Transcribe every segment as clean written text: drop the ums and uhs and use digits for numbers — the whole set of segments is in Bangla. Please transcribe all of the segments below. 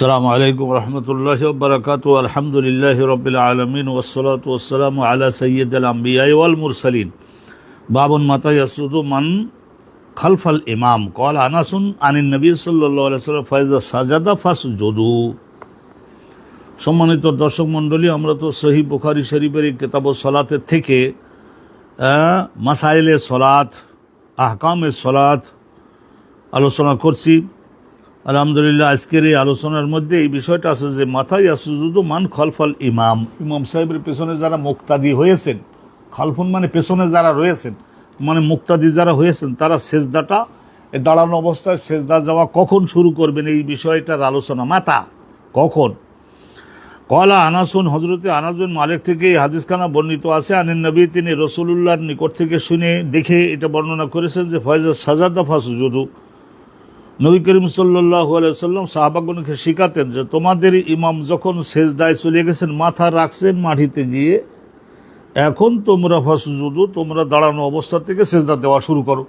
السلام عليكم ورحمة الله وبركاته. الحمد لله رب العالمين والصلاة والسلام على سيد الأنبياء والمرسلين. باب متى يسجد من خلف الإمام. قال أنس عن النبي صلى الله عليه وسلم فإذا سجد فاسجدوا. সম্মানিত দর্শক মণ্ডলী, আমরা তো সহিহ বুখারী শরীফের কিতাব সালাতের থেকে মাসাইলে সালাত, আহকামে সালাত আলোচনা করছি। আলহামদুলিল্লাহ, আজকের এই আলোচনার মধ্যে এই বিষয়টা আছে যে মাথায় ইয়াসজুদু মান খালফাল ইমাম। ইমাম সাহেবের পেছনে যারা মুক্তাদি হয়েছেন, খালফুন মানে পেছনে যারা রয়েছেন, মানে মুক্তাদি যারা হয়েছেন, তারা সেজদাটা দাঁড়ানো অবস্থায় সেজদা যাওয়া কখন শুরু করবেন, এই বিষয়টার আলোচনা। মাতা কখন? কলা আনাসুন, হজরতে আনাস বিন মালিক থেকে এই হাদিসখানা বর্ণিত আছে। আনিন নবী, তিনি রাসূলুল্লাহর নিকট থেকে শুনে দেখে এটা বর্ণনা করেছেন যে ফাইজা সাজাদা ফাসজুদু। নবী করিম সাল্লাল্লাহু আলাইহি ওয়াসাল্লাম সাহাবাগণকে শিখাতেন যে তোমাদের ইমাম যখন সেজদায় চলে গেছেন, মাথা রাখছেন মাটিতে গিয়ে, এখন তোমরা ফাসজুদু, তোমরা দাঁড়ানো অবস্থা থেকে সেজদা দেওয়া শুরু করো।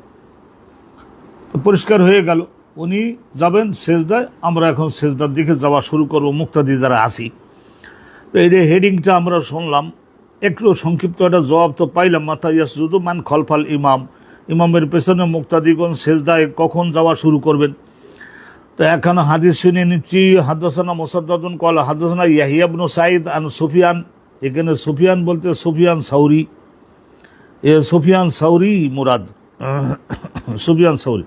পরিষ্কার হয়ে গেল, উনি যাবেন সেজদায়, আমরা এখন সেজদার দিকে যাওয়া শুরু করবো, মুক্তাদি যারা আছি। তো এই হেডিংটা আমরা শুনলাম, একটু সংক্ষিপ্ত একটা জবাব তো পাইলাম। মাথা ইয়াসজুদু মান খালফাল ইমাম, ইমামের পেছনে মুক্তাদিগণ সেজদায় কখন যাওয়া শুরু করবেন। তো এখন হাদিস শুনে নিচ্ছি। হাদাসানা মুসাদ্দাদুন ক্বালা হাদাসানা ইয়াহইয়া ইবনে সাঈদ আন সুফিয়ান। এখানে সুফিয়ান বলতে সুফিয়ান সাউরি, সুফিয়ান সাউরি মুরাদ, সুফিয়ান সাউরি।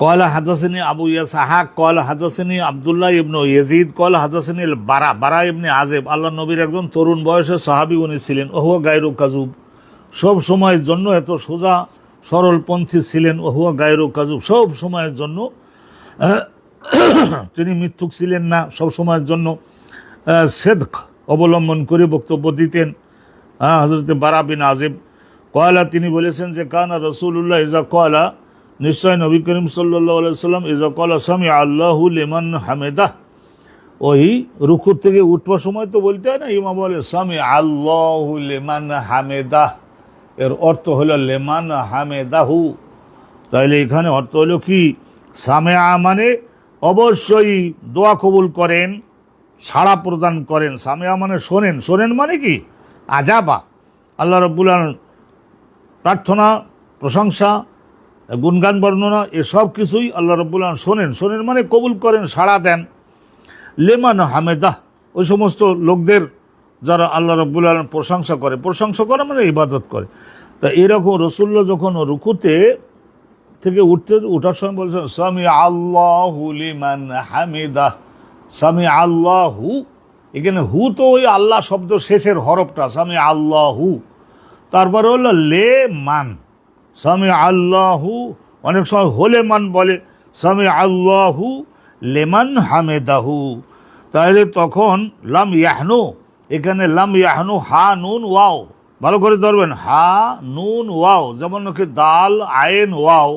ক্বালা হাদাসানি আবু ইয়াসহাক ক্বালা হাদাসানি আব্দুল্লাহ ইবনে ইয়াজিদ ক্বালা হাদাসানি বারা ইবনে আযিব। আল্লাহর নবীর একজন তরুণ বয়সের সাহাবী উনি ছিলেন। ওহুয়া গায়রু কাযুব, সব সময়ের জন্য এত সোজা সরলপন্থী ছিলেন। ওহুয়া গায়রু কাযুব, সব সময়ের জন্য তিনি মিথ্যুক ছিলেন না, সব সময়ের জন্য সিদক অবলম্বন করে বক্তব্য দিতেন। হযরত বারা বিন আযিব ক্বালা, তিনি বলেছেন যে কানা রাসূলুল্লাহ ইযা ক্বালা, নিশ্চয় নবী করিম সাল্লাল্লাহু আলাইহি ওয়াসাল্লাম ইযা ক্বালা সামিআ আল্লাহু লিমান হামিদাহ, ওই রুকু থেকে উঠবার সময় তো বলতে হয় না, ইমাম বলে সামিআ আল্লাহু লিমান হামিদাহ, এর অর্থ হলো লিমান হামিদাহু। তাইলে এখানে অর্থ হলো কি, সামিআ মানে অবশ্যই দোয়া কবুল করেন, সাড়া প্রদান করেন। সামিআ মানে শোনেন, শোনেন মানে কি, আজাবা, আল্লাহ রাব্বুল আলামিন প্রার্থনা, প্রশংসা, গুণগান, বর্ণনা, এসব কিছুই আল্লাহ রাব্বুল আলামিন শোনেন। শোনেন মানে কবুল করেন, সাড়া দেন। লিমান হামিদাহ, ওই সমস্ত লোকদের যারা আল্লাহ রাব্বুল আলামিন প্রশংসা করে, প্রশংসা করে মানে ইবাদত করে। তা এরকম রাসূলুল্লাহ যখন রুকুতে থেকে উঠার সময় বলছেন সামি আল্লাহু লিমান হামিদাহ, সামি আল্লাহু, এখানে হু তো ওই আল্লাহ শব্দ শেষের হরফটা, সামি আল্লাহু। তারপরে হলো লে মান, সামি আল্লাহু, অনেক সময় হলে মান বলে, সামি আল্লাহু লিমান হামিদাহু। তাহলে তখন লাম ইয়াহনু, এখানে লাম ইয়াহনু, হা নুন ওয়াও, ভালো করে ধরবেন, হা নুন ওয়াও, যেমন নাকি দাল আইন ওয়াও,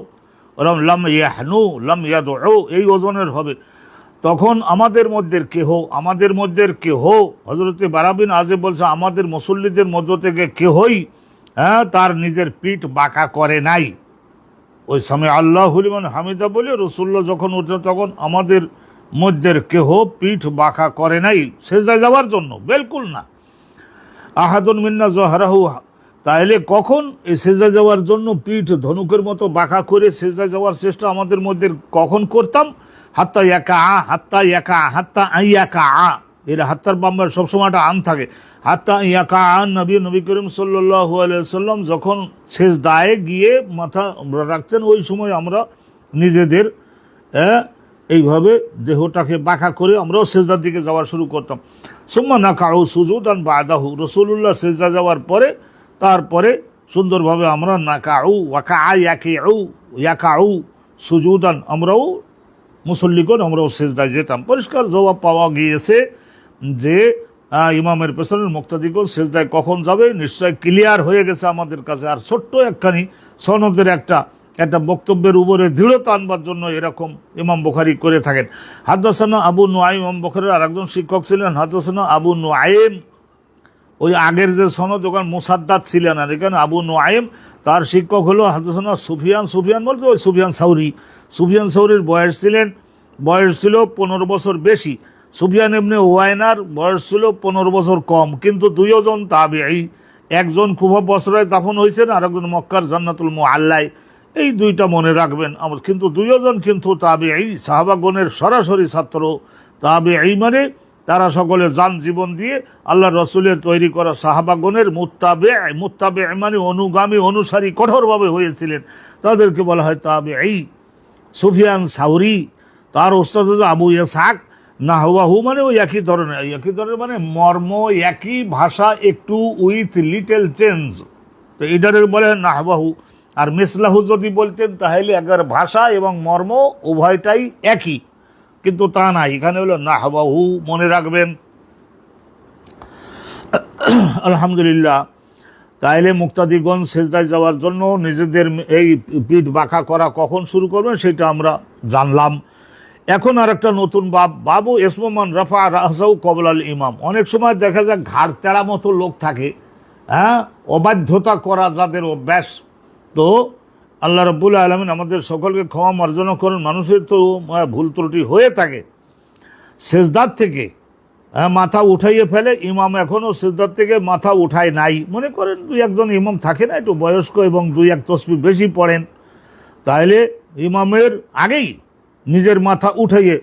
ওরকম লাম ইয়াহনু, লাম ইয়াদউ, এই ওজনের হবে। তখন আমাদের মধ্যে কেহ, হযরতে বারা বিন আযিব বলছে আমাদের মুসল্লিদের মধ্য থেকে কেহই তার নিজের পিঠ বাঁকা করে নাই। ওই সামি আল্লাহু লিমান হামিদা বলে রাসূলুল্লাহ যখন উঠতেন তখন আমাদের মধ্যের কেহ পিঠ বাঁকা করে নাই সেজদায় যাওয়ার জন্য, বিলকুল না। আহাদুন মিন্না জহরাহু, তাইলে কখন এই সেজদায় যাওয়ার জন্য পিঠ ধনুকের মতো বাঁকা করে সেজদায় যাওয়ার চেষ্টা আমাদের মধ্যে কখন করতাম? হাত্তা ইয়াকা আ, হাত্তা ইয়াকা, হাত্তা আইয়াকা আ, এর হাত্তার বাম্বার সবসময়টা আন থাকে। হাত্তা ইয়াকা আন, নবী করিম সাল্লাল্লাহু আলাইহি ওয়াসাল্লাম যখন সেজদায় গিয়ে মাথা রাখতেন, ওই সময় আমরা নিজেদের এইভাবে দেহটাকে বাঁকা করে আমরাও সেজদার দিকে যাওয়া শুরু করতাম। সুম্মা নাকাউ সুজুদান বাদাহু, রাসূলুল্লাহ সেজদা যাওয়ার পরে তারপরে সুন্দরভাবে আমরা নাকাউ ওয়াকা ইয়াকিউ ইয়াকাউ সুজুদান, আমরাও মুসল্লিগণ আমরাও সেজদায় যেতাম। পরিষ্কার জবাব পাওয়া গিয়েছে যে ইমামের পেছনের মুক্তাদিগণ সেজদায় কখন যাবে নিশ্চয় ক্লিয়ার হয়ে গেছে আমাদের কাছে। আর ছোট্ট একখানি সনদের একটা বক্তব্যের উপরে দৃঢ়তা আনবার জন্য এরকম ইমাম বুখারী করে থাকেন। হাদাসানা আবু নুআইম, ইমাম বুখারীর আরেকজন শিক্ষক ছিলেন হাদাসানা আবু নুআইম। ওই আগের যে সনদ ওখানে মুসাদ্দাদ ছিলেন, আর এখানে আবু নুআইম, তার শিক্ষক হলো হাদাসানা সুফিয়ান। সুফিয়ান বলতে ওই সুফিয়ান সাউরি। সুফিয়ান সাউরির বয়স ছিল 15 বছর বেশি। সুফিয়ান ইবনে উয়াইনার বয়স ছিল 15 বছর কম, কিন্তু দুইজন তাবিঈ, একজন কুফা বসরায় দাফন হয়েছেন আর একজন মক্কার জান্নাতুল মুআল্লায়। এই দুইটা মনে রাখবেন। কিন্তু দুইজন কিন্তু তাবিঈ, সাহাবাগণের সরাসরি ছাত্র। তাবিঈ মানে তারা সকলে জান জীবন দিয়ে আল্লাহ রসুলের তৈরি করা সাহাবাগণের মুত্তাবে মানে অনুগামী অনুসারী কঠোরভাবে হয়েছিলেন, তাদেরকে বলা হয় তাবিঈ। সুফিয়ান সাউরি, তার ওস্তাদ আবু ইসহাক। নাহওয়াহু মানে ওই একই ধরনের মানে মর্ম একই, ভাষা একটু উইথ লিটল চেঞ্জ, তো এটারে বলে নাহওয়াহু। আর মিসলাহু যদি বলতেন তাহলে একবার ভাষা এবং মর্ম উভয়টাই একই, কিন্তু তা না, এখানে হলো নাহওয়াহু, মনে রাখবেন। আলহামদুলিল্লাহ। তাইলে মুক্তাদিগণ সেজদায় যাওয়ার জন্য নিজেদের এই পিঠ বাঁকা করা কখন শুরু করবেন সেটা আমরা জানলাম। এখন আর একটা নতুন বাবু ইসমমান রাফা রাহসাহু ক্বাবলাল ইমাম। অনেক সময় দেখা যায় ঘাড় তেড়া মতো লোক থাকে, অবাধ্যতা করা যাদের অভ্যাস। তো আল্লাহ রাব্বুল আলামিন আমাদের সকলকে ক্ষমা মার্জনা করেন, মানুষের তো ভুল ত্রুটি হয়ে থাকে। সেজদার থেকে মাথা উঠাইয়ে ফেলে, ইমাম এখনো সেজদার থেকে মাথা উঠায় নাই। মনে করেন 2-1 ইমাম থাকে না একটু বয়স্ক এবং 2-1 তসবিহ বেশি পড়েন, তাহলে ইমামের আগেই নিজের মাথা উঠাইয়ে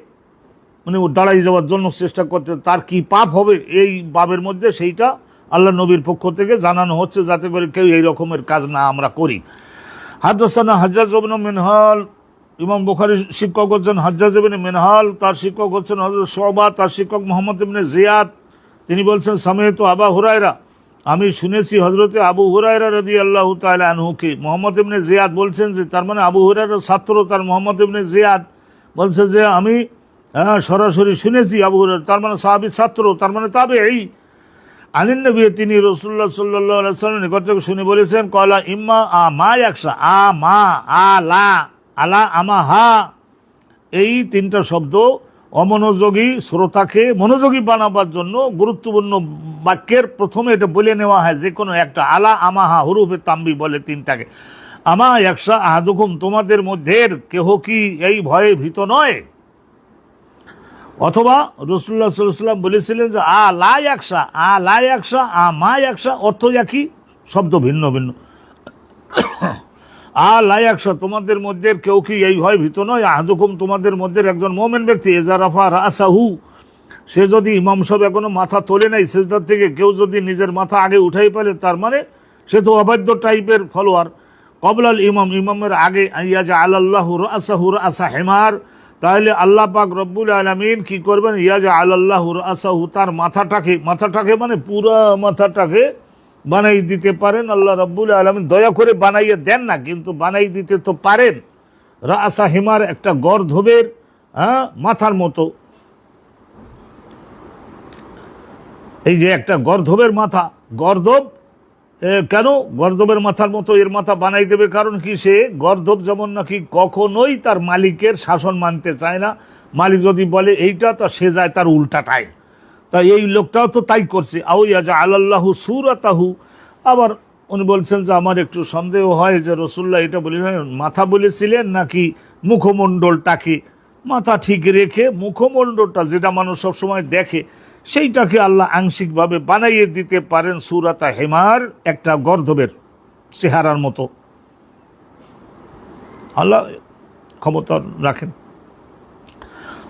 মানে দাঁড়াই যাওয়ার জন্য চেষ্টা করতে, তার কি পাপ হবে এই বাবের মধ্যে সেইটা আল্লাহ নবীর পক্ষ থেকে জানানো হচ্ছে, যাতে করে কেউ এই রকমের কাজ না আমরা করি। হাদাসানা হাজ্জাজ ইবনে মিনহাল, ইমাম বুখারীর শিক্ষক হচ্ছেন হাজ্জাজ ইবনে মিনহাল, তার শিক্ষক হচ্ছেন হযরত শুবা, তার শিক্ষক মুহাম্মদ ইবনে জিয়াদ। তিনি বলছেন সামিআতু আবু হুরায়রা, আমি শুনেছি হযরতে আবু হুরায়রা রাদিয়াল্লাহু তাআলা আনহুকে। মুহাম্মদ ইবনে জিয়াদ বলছেন যে তার মানে আবু হুরায়রার ছাত্র তার মুহাম্মদ ইবনে জিয়াদ বলছে যে আমি সরাসরি শুনেছি আবু হুরায়রা, তার মানে সাহাবীর ছাত্র, তার মানে তাবেঈ। আনিন নবী, তিনি রাসূলুল্লাহ সাল্লাল্লাহু আলাইহি ওয়াসাল্লাম নিকট থেকে শুনে বলেছেন, কলা ইম্মা মা ইয়াকশা, মা আলা আলা আমা হা, এই 3টা শব্দ অমনোযোগী শ্রোতাকে মনোযোগী বানাবার জন্য গুরুত্বপূর্ণ বাক্যের প্রথমে এটা বলে নেওয়া হয়, যে কোনো একটা। আলা আমাহা হুরুফে তাম্বি বলে 3টাকে। আমা ইয়াকশা আহাদুকুম, তোমাদের মধ্যে কেহ কি এই ভয়ে ভীত নয়? অথবা রাসূলুল্লাহ সাল্লাল্লাহু আলাইহি ওয়াসাল্লাম বলেছিলেন যে লা ইয়াকশা, লা ইয়াকশা, মা ইয়াকশা, অর্থ একই, শব্দ ভিন্ন ভিন্ন। লা ইয়াকশা, তোমাদের মধ্যে কেউ কি এই ভয় ভীত নয়? আহাদুকুম, তোমাদের মধ্যে একজন মুমিন ব্যক্তি, ইযা রাফা রাসাহু, সে যদি ইমাম সাহেব এখনো মাথা তোলে নাই সিজদার থেকে, কেউ যদি নিজের মাথা আগে উঠাই ফেলে, তার মানে সে তো অবাধ্য টাইপের ফলোয়ার। ক্বাবলাল ইমাম, ইমামের আগে, ইয়াজআলাল্লাহু রাসাহু রাসা হিমার, তাহলে আল্লাহ পাক রব্বুল আলামিন কি করবেন? ইয়াজআলাল্লাহু রাসাহু, তার মাথাটাকে মানে পুরো মাথাটাকে বানাই দিতে পারেন আল্লাহ রাব্বুল আলামিন। দয়া করে বানাইয়ে দেন না, কিন্তু বানাই দিতে তো পারেন। রাসা হিমার, একটা গর্ধবের মাথার মতো, এই যে একটা গর্ধবের মাথা, গর্ধব কেন গর্ধবের মাথার মতো এর মাথা বানাই দেবে? কারণ কি, সে গর্ধব যেমন নাকি কখনোই তার মালিকের শাসন মানতে চায় না, মালিক যদি বলে এইটা, তা সে যায় তার উল্টাটায়। তাই এই লোকটাও তো তাই করছে। আও ইয়াজআলাল্লাহু সূরাতাহু, আবার উনি বলছেন যে আমার একটু সন্দেহ হয় যে রাসূলুল্লাহ এটা বলেছিলেন মাথা বলেছিলেন নাকি মুখমণ্ডলটাকে, মাথা ঠিক রেখে মুখমণ্ডলটা যেটা মানুষ সবসময় দেখে সেইটাকে আল্লাহ আংশিকভাবে বানাইয়ে দিতে পারেন সূরাতা হিমার, একটা গর্দবের চেহারার মতো। আল্লাহ ক্ষমতা রাখেন।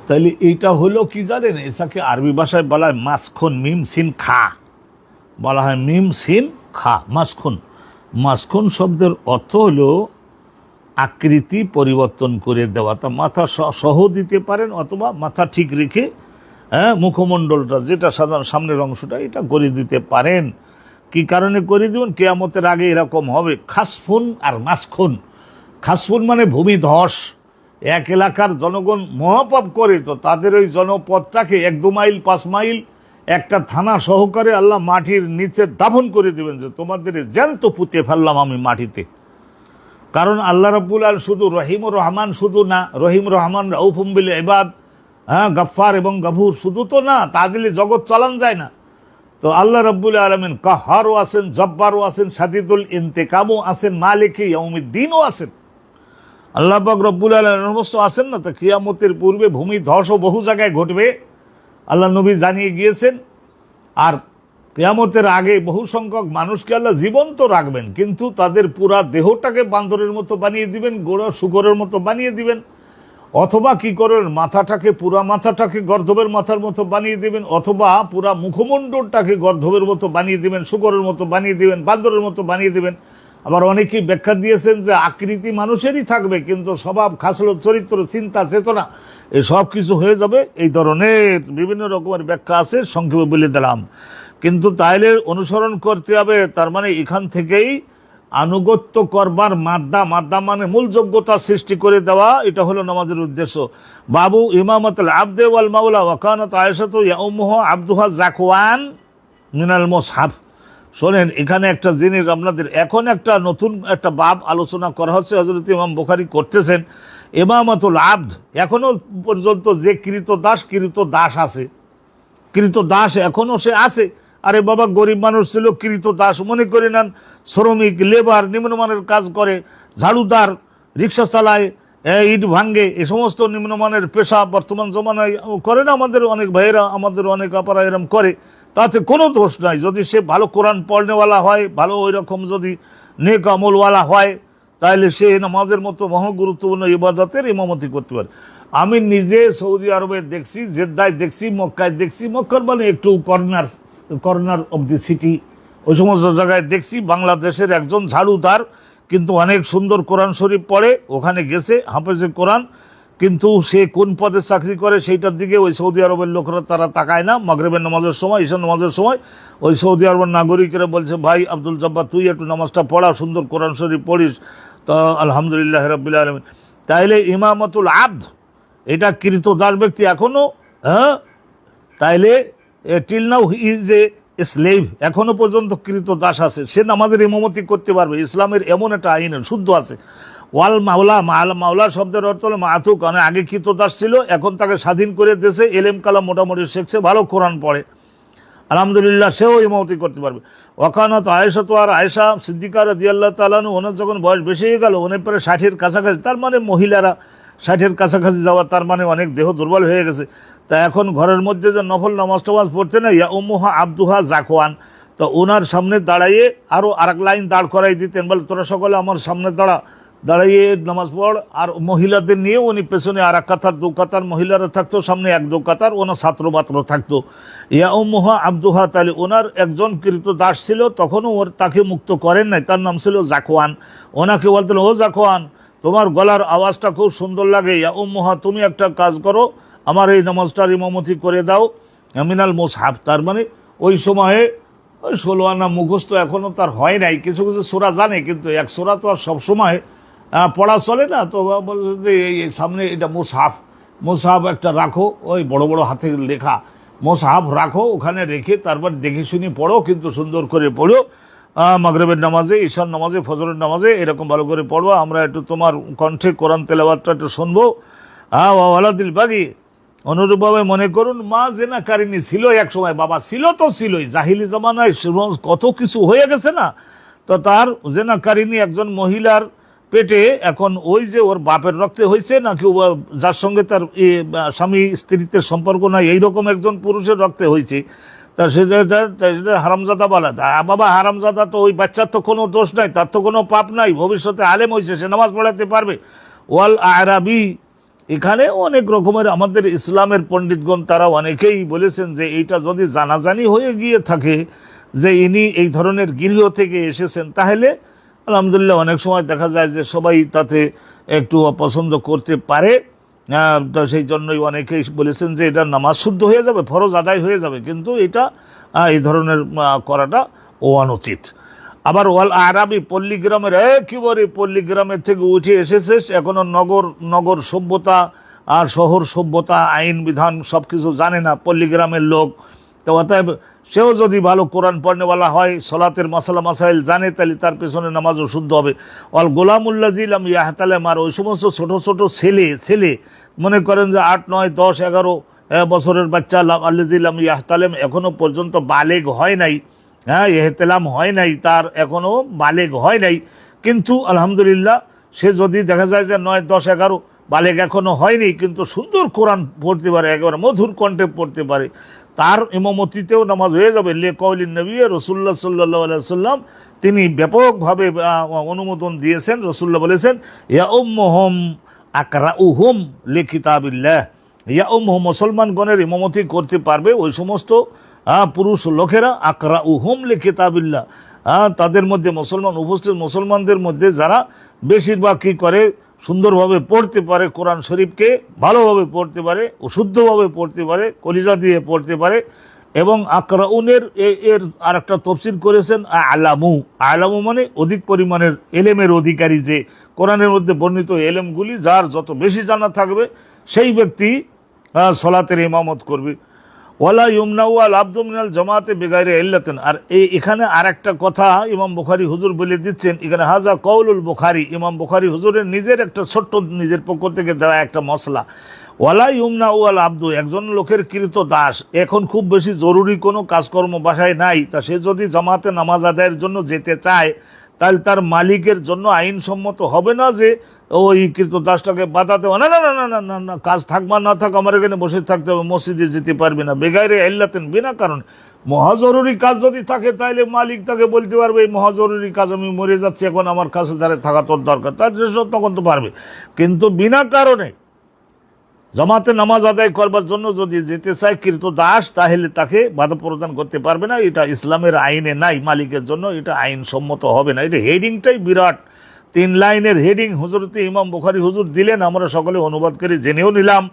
তাইলে এইটা হলো কি জানেন, এটাকে আরবি ভাষায় বলা হয় মাসখুন, মিম সিন খা বলা হয়, মিম সিন খা, মাসখুন। মাসখুন শব্দের অর্থ হলো আকৃতি পরিবর্তন করে দেওয়া। তা মাথা সহ দিতে পারেন, অথবা মাথা ঠিক রেখে মুখমণ্ডলটা যেটা সাধারণ সামনের অংশটা এটা করে দিতে পারেন। কি কারণে করে দিবেন? কিয়ামতের আগে এরকম হবে খাসফুন আর মাসখুন। খাসফুন মানে ভূমিধস। এক এলাকার জনগণ মহাপাপ করে, তো তাদের ওই জনপদটাকে 1-2 মাইল 5 মাইল একটা থানা সহকারে আল্লাহ মাটির নিচে দাফন করে দিবেন, যে তোমাদের জ্যান্ত পুঁতে ফেললাম আমি মাটিতে। কারণ আল্লাহ রাব্বুল আলামিন শুধু রহিম ও রহমান শুধু না, রহিম রহমান রাউফুম বিল ইবাদ, গফফার এবং গফুর শুধু তো না, তা দিলে জগৎ চালান যায় না। তো আল্লাহ রাব্বুল আলামিন কাহ্হারও আছেন, জব্বারও আছেন, শাদীদুল ইন্তেকামও আছেন, মালিকে ইয়াউমিদ্দিনও আছেন। আল্লাহ পাক রব্বুল আলামিন অবশ্য আছেন না। তো কিয়ামতের পূর্বে ভূমি ধসও বহু জায়গায় ঘটবে, আল্লাহ নবী জানিয়ে গিয়েছেন। আর কিয়ামতের আগে বহু সংখ্যক মানুষকে আল্লাহ জীবন্ত রাখবেন, কিন্তু তাদের পুরা দেহটাকে বান্দরের মতো বানিয়ে দিবেন, গোড়া শুকরের মতো বানিয়ে দিবেন, অথবা কি করবেন মাথাটাকে, পুরা মাথাটাকে গর্দবের মাথার মতো বানিয়ে দিবেন, অথবা পুরা মুখমণ্ডলটাকে গর্দবের মতো বানিয়ে দিবেন, শুকরের মতো বানিয়ে দিবেন, বান্দরের মতো বানিয়ে দিবেন। আবার অনেকেই ব্যাখ্যা দিয়েছেন যে আকৃতি মানুষেরই থাকবে, কিন্তু স্বভাব, খাসলত, চরিত্র, চিন্তা, চেতনা এই সব কিছু হয়ে যাবে। এই ধরনের বিভিন্ন রকমের ব্যাখ্যা আছে, সংক্ষেপে বলে দিলাম। কিন্তু তাইলে অনুসরণ করতে হবে, তার মানে এখান থেকেই আনুগত্য করবার মাদ্দা, মাদ্দা মানে মূল যোগ্যতা সৃষ্টি করে দেওয়া, এটা হলো নামাজের উদ্দেশ্য। বাবু ইমামাতুল আবদে ওয়াল মাওলা ওয়া কানাত আয়েশাতু ইয়াউমুহু আবদুহা যাকওয়ান মিনাল মুসহাফ। শোনেন, এখানে একটা জিনিস আপনাদের, এখন একটা নতুন একটা বাব আলোচনা করা হচ্ছে, হযরত ইমাম বুখারী করতেছেন। ইমামাতুল আবদ, এখনো পর্যন্ত যে কৃত দাস আছে, কৃত দাস এখনো সে আছে। আরে বাবা, গরিব মানুষ ছিল, কৃত দাস মনে করে নেন, শ্রমিক, লেবার, নিম্নমানের কাজ করে, ঝাড়ুদার, রিক্সা চালায়, ইট ভাঙ্গে, এ সমস্ত নিম্নমানের পেশা বর্তমান জমানায় করে না আমাদের অনেক ভাইয়েরা, আমাদের অনেক আপারা এরম করে। তাতে কোনো দোষ নাই, যদি সে ভালো কোরআন পড়নেওয়ালা হয়, ভালো ওই রকম যদি নেক আমলওয়ালা হয়, তাহলে সে নামাজের মতো মহা গুরুত্বপূর্ণ ইবাদতের ইমামতি করতে পারে। আমি নিজে সৌদি আরবে দেখছি, জেদ্দায় দেখছি, মক্কায় দেখছি, মক্কার মানে একটু কর্নার অব দি সিটি, ওই সমস্ত জায়গায় দেখছি বাংলাদেশের একজন ঝাড়ুদার, কিন্তু অনেক সুন্দর কোরআন শরীফ পড়ে, ওখানে গেছে হাফেজে কোরআন, কিন্তু সে কোন পদে চাকরি করে সেইটার দিকে ওই সৌদি আরবের লোকরা তারা তাকায় না। মাগরিবের নামাজের সময়, ঈশার নামাজের সময় ওই সৌদি আরবের নাগরিকরা বলছে, ভাই আব্দুল জব্বার, তুই একটু নামাজটা পড়া, সুন্দর কোরআন শরীফ পড়িস। তো আলহামদুলিল্লাহ রাব্বিল আলামিন। তাইলে ইমামাতুল আবদ এটা কৃতদাস ব্যক্তি এখনো, তাইলে till now he is a slave, এখনো পর্যন্ত কৃতদাস আছে, সে নামাজের ইমামতি করতে পারবে। ইসলামের এমন একটা আইন শুদ্ধ আছে। ওয়াল মাওলা, মাওলা শব্দের অর্থ হলো মাতুক, মানে আগে কৃতদাস ছিল, এখন তাকে স্বাধীন করে দিয়েছে, এলেম কালাম মোটামুটি শিখছে, ভালো কোরআন পড়ে, আলহামদুলিল্লাহ, সেও ইমামতি করতে পারবে। ওয়াকানাত আয়েশা, তো আর আয়েশা সিদ্দিকা রাদিয়াল্লাহু তাআলা আনহা, ওনার যখন বয়স বেশি হয়ে গেল, ওনার পরে 60-এর কাছাকাছি, তার মানে মহিলারা 60-এর কাছাকাছি যাওয়া, তার মানে অনেক দেহ দুর্বল হয়ে গেছে। তা এখন ঘরের মধ্যে যে নফল নামাজ টামাজ পড়ছে না, ইয়া উম্মুহা আবদুহা যাকওয়ান, তো ওনার সামনে দাঁড়াইয়ে আরো আরেক লাইন দাঁড় করাই দিতেন, বলে তোরা সকলে আমার সামনে দাঁড়াইয়ে নামাজ পড়। আর মহিলাদের নিয়ে উনি পেছনে আর এক কাতার, 2 কাতার মহিলারা থাকতো, সামনে 1-2 কাতার ওনার ছাত্র বাত্র থাকতো। ইয়া উম্মুহা আবদুহা, তাহলে ওনার একজন কৃত দাস ছিল, তখনও তাকে মুক্ত করেন নাই, তার নাম ছিল যাকওয়ান। ওনাকে বলতেন, ও যাকওয়ান, তোমার গলার আওয়াজটা খুব সুন্দর লাগে, ইয়া উম্মুহা, তুমি একটা কাজ করো, আমার এই নামাজটার ইমামতি করে দাও মিনাল মুসহাফ। তার মানে ওই সময়ে ওই 16 আনা মুখস্থ এখনো তার হয় নাই, কিছু কিছু সূরা জানে, কিন্তু এক সূরা তো আর সবসময় পড়া চলে না। তো বলছে যে এই সামনে এটা মুসহাফ একটা রাখো, ওই বড় বড় হাতে লেখা মুসহাফ রাখো, ওখানে রেখে তারপর দেখে শুনে পড়ো, কিন্তু সুন্দর করে পড়ো, মাগরিবের নামাজে, ঈশার নামাজে, ফজরের নামাজে এরকম ভালো করে পড়বো, আমরা একটু তোমার কণ্ঠে কোরআন তেলাওয়াতটা একটু শুনবো। ওয়ালাদিল বাগি, অনুরূপভাবে মনে করুন, মা জেনাকারিনী ছিল এক সময়, বাবা ছিল তো ছিলই, জাহিলি জামানায় কত কিছু হয়ে গেছে না। তো তার জেনাকারিনী একজন মহিলার পেটে এখন ওই যে ওর বাপের রক্তে হয়েছে নাকি যার সঙ্গে তার স্বামী স্ত্রীত্বের সম্পর্ক নাই এইরকম একজন পুরুষের রক্তে হয়েছে, তা সেটা হারামজাদা বলা। বাবা হারামজাদা তো ওই বাচ্চার তো কোনো দোষ নাই, তার তো কোনো পাপ নাই, ভবিষ্যতে আলেম হয়েছে, সে নামাজ পড়াতে পারবে। ওয়াল আরাবি, এখানে অনেক রকমের আমাদের ইসলামের পণ্ডিতগণ তারা অনেকেই বলেছেন যে এইটা যদি জানাজানি হয়ে গিয়ে থাকে যে ইনি এই ধরনের গৃহ থেকে এসেছেন, তাহলে আলহামদুলিল্লাহ অনেক সময় দেখা যায় যে সবাই তাতে একটু অপছন্দ করতে পারে। তো সেই জন্যই অনেকেই বলেছেন যে এটা নামাজ শুদ্ধ হয়ে যাবে, ফরজ আদায় হয়ে যাবে, কিন্তু এটা এই ধরনের করাটা অনুচিত। আবার ওয়াল আরাবি, পল্লীগ্রামের একেবারে পল্লীগ্রামের থেকে উঠে এসেছে, এখনো নগর সভ্যতা আর শহর সভ্যতা, আইন বিধান সবকিছু জানে না পল্লীগ্রামের লোক। তো অতএব সেও যদি ভালো কোরআন পড়নেওয়ালা হয়, সলাতের মাসালা মাসাইল জানে, তাহলে তার পেছনে নামাজও শুদ্ধ হবে। ওয়াল গোলামুল্লাজিলাম ইয়াহতালেম, আর ওই সমস্ত ছোট ছোট ছেলে মনে করেন যে 8, 9, 10, 11 বছরের বাচ্চা, আল্লাজিলাম ইয়াহতালেম, এখনো পর্যন্ত বালেগ হয় নাই, ইহতেলাম হয় নাই, তার এখনো বালেগ হয় নাই, কিন্তু আলহামদুলিল্লাহ সে যদি দেখা যায় যে 9, 10, 11 বালেগ এখনো হয়নি, কিন্তু সুন্দর কোরআন পড়তে পারে, একেবারে মধুর কণ্ঠে পড়তে পারে, তার ইমামতিতেও নামাজ হয়ে যাবে। লিকাউলিন নবী রাসূলুল্লাহ সাল্লাল্লাহু আলাইহি ওয়াসাল্লাম তিনি ব্যাপকভাবে অনুমোদন দিয়েছেন। রাসূলুল্লাহ বলেছেন ইয়া উম্মুহুম আকরাউহুম লিকিতাবিল্লাহ, ইয়া উম্মুহুম, মুসলমানগণের ইমামতি করতে পারবে ওই সমস্ত পুরুষ লোকেরা, আকরাউহুম লিকিতাবিল্লাহ, তাদের মধ্যে উপস্থিত মুসলমানদের মধ্যে যারা বেশিরভাগ কি করে, সুন্দরভাবে পড়তে পারে, কোরআন শরীফকে ভালোভাবে পড়তে পারে, শুদ্ধভাবে পড়তে পারে, কলিজা দিয়ে পড়তে পারে। এবং আকরাউনের এর আর একটা তফসির করেছেন আলামু মানে অধিক পরিমাণের এলেমের অধিকারী, যে কোরআনের মধ্যে বর্ণিত এলেমগুলি যার যত বেশি জানা থাকবে সেই ব্যক্তি সলাতের ইমামত করবে। ওয়ালা ইউমনাউ আল আবদু মিনাল জামাতে বিগাইরি ইল্লাতিন, আর এখানে আর একটা কথা ইমাম বুখারী হুজুর বলে দিচ্ছেন, এখানে হাজা কওলুল বুখারী, ইমাম বুখারী হুজুরের নিজের একটা ছোট্ট নিজের পক্ষ থেকে দেওয়া একটা মশলা। ওয়ালা ইউমনাউ আল আবদু, একজন লোকের কৃত দাস এখন খুব বেশি জরুরি কোনো কাজকর্ম বাসায় নাই, তা সে যদি জামাতে নামাজ আদায়ের জন্য যেতে চায়, তাহলে তার মালিকের জন্য আইনসম্মত হবে না যে ওই কৃত দাসটাকে বাধা দেওয়া, না না না না না না, কাজ থাক বা না থাক আমার এখানে বসে থাকতে হবে, মসজিদে যেতে পারবে না, বেগাইরে ইল্লাতিন, বিনা কারণে। মহাজরুরি কাজ যদি থাকে তাহলে মালিক তাকে বলতে পারবে এই মহাজরুরি কাজ, আমি মরে যাচ্ছি, এখন আমার কাছে ধারে থাকা তোর দরকার, তার যেসব তখন তো পারবে। কিন্তু বিনা কারণে জামাতে নামাজ আদায় করবার জন্য যদি যেতে চায় কৃত দাস, তাহলে তাকে বাধা প্রদান করতে পারবে না, এটা ইসলামের আইনে নাই, মালিকের জন্য এটা আইন সম্মত হবে না। এটা হেডিংটাই বিরাট, 3 লাইনের হেডিং হযরতে ইমাম বুখারী হুজুর দিলেন, আমরা সকলে অনুবাদ করে জেনেও নিলাম।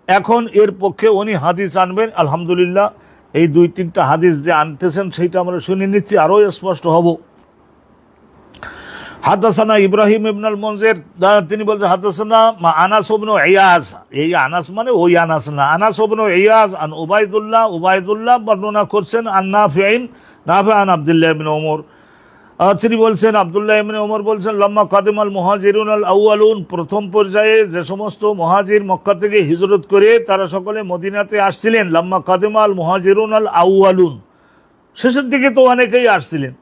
এখন এর পক্ষে উনি হাদিস আনবেন, আলহামদুলিল্লাহ এই 2-3টা হাদিস যে আনতেছেন সেইটা আমরা শুনে নিচ্ছি, আরো স্পষ্ট হব। হাদাসানা ইব্রাহিম ইবনে আল মুনজির, তিনি বলছেন হাদাসানা আনাস ইবনে ইয়াজ, এই আনাস মানে ওই আনাস না, আনাস ইবনে ইয়াজ আন উবাইদুল্লাহ বর্ণনা করছেন আন নাফি আন আব্দুল্লাহ ইবনে ওমর, তিনি বলছেন আব্দুল্লাহ ইবনে ওমর বলছেন লাম্মা কাদিমাল মুহাজিরুন আল আউয়ালুন, প্রথম পর্যায়ে যে সমস্ত মুহাজির মক্কা থেকে হিজরত করে তারা সকলে মদিনাতে আসছিলেন, লাম্মা কাদিমাল মুহাজিরুন আল আউয়ালুন, শেষের দিকে তো অনেকেই আসছিলেন,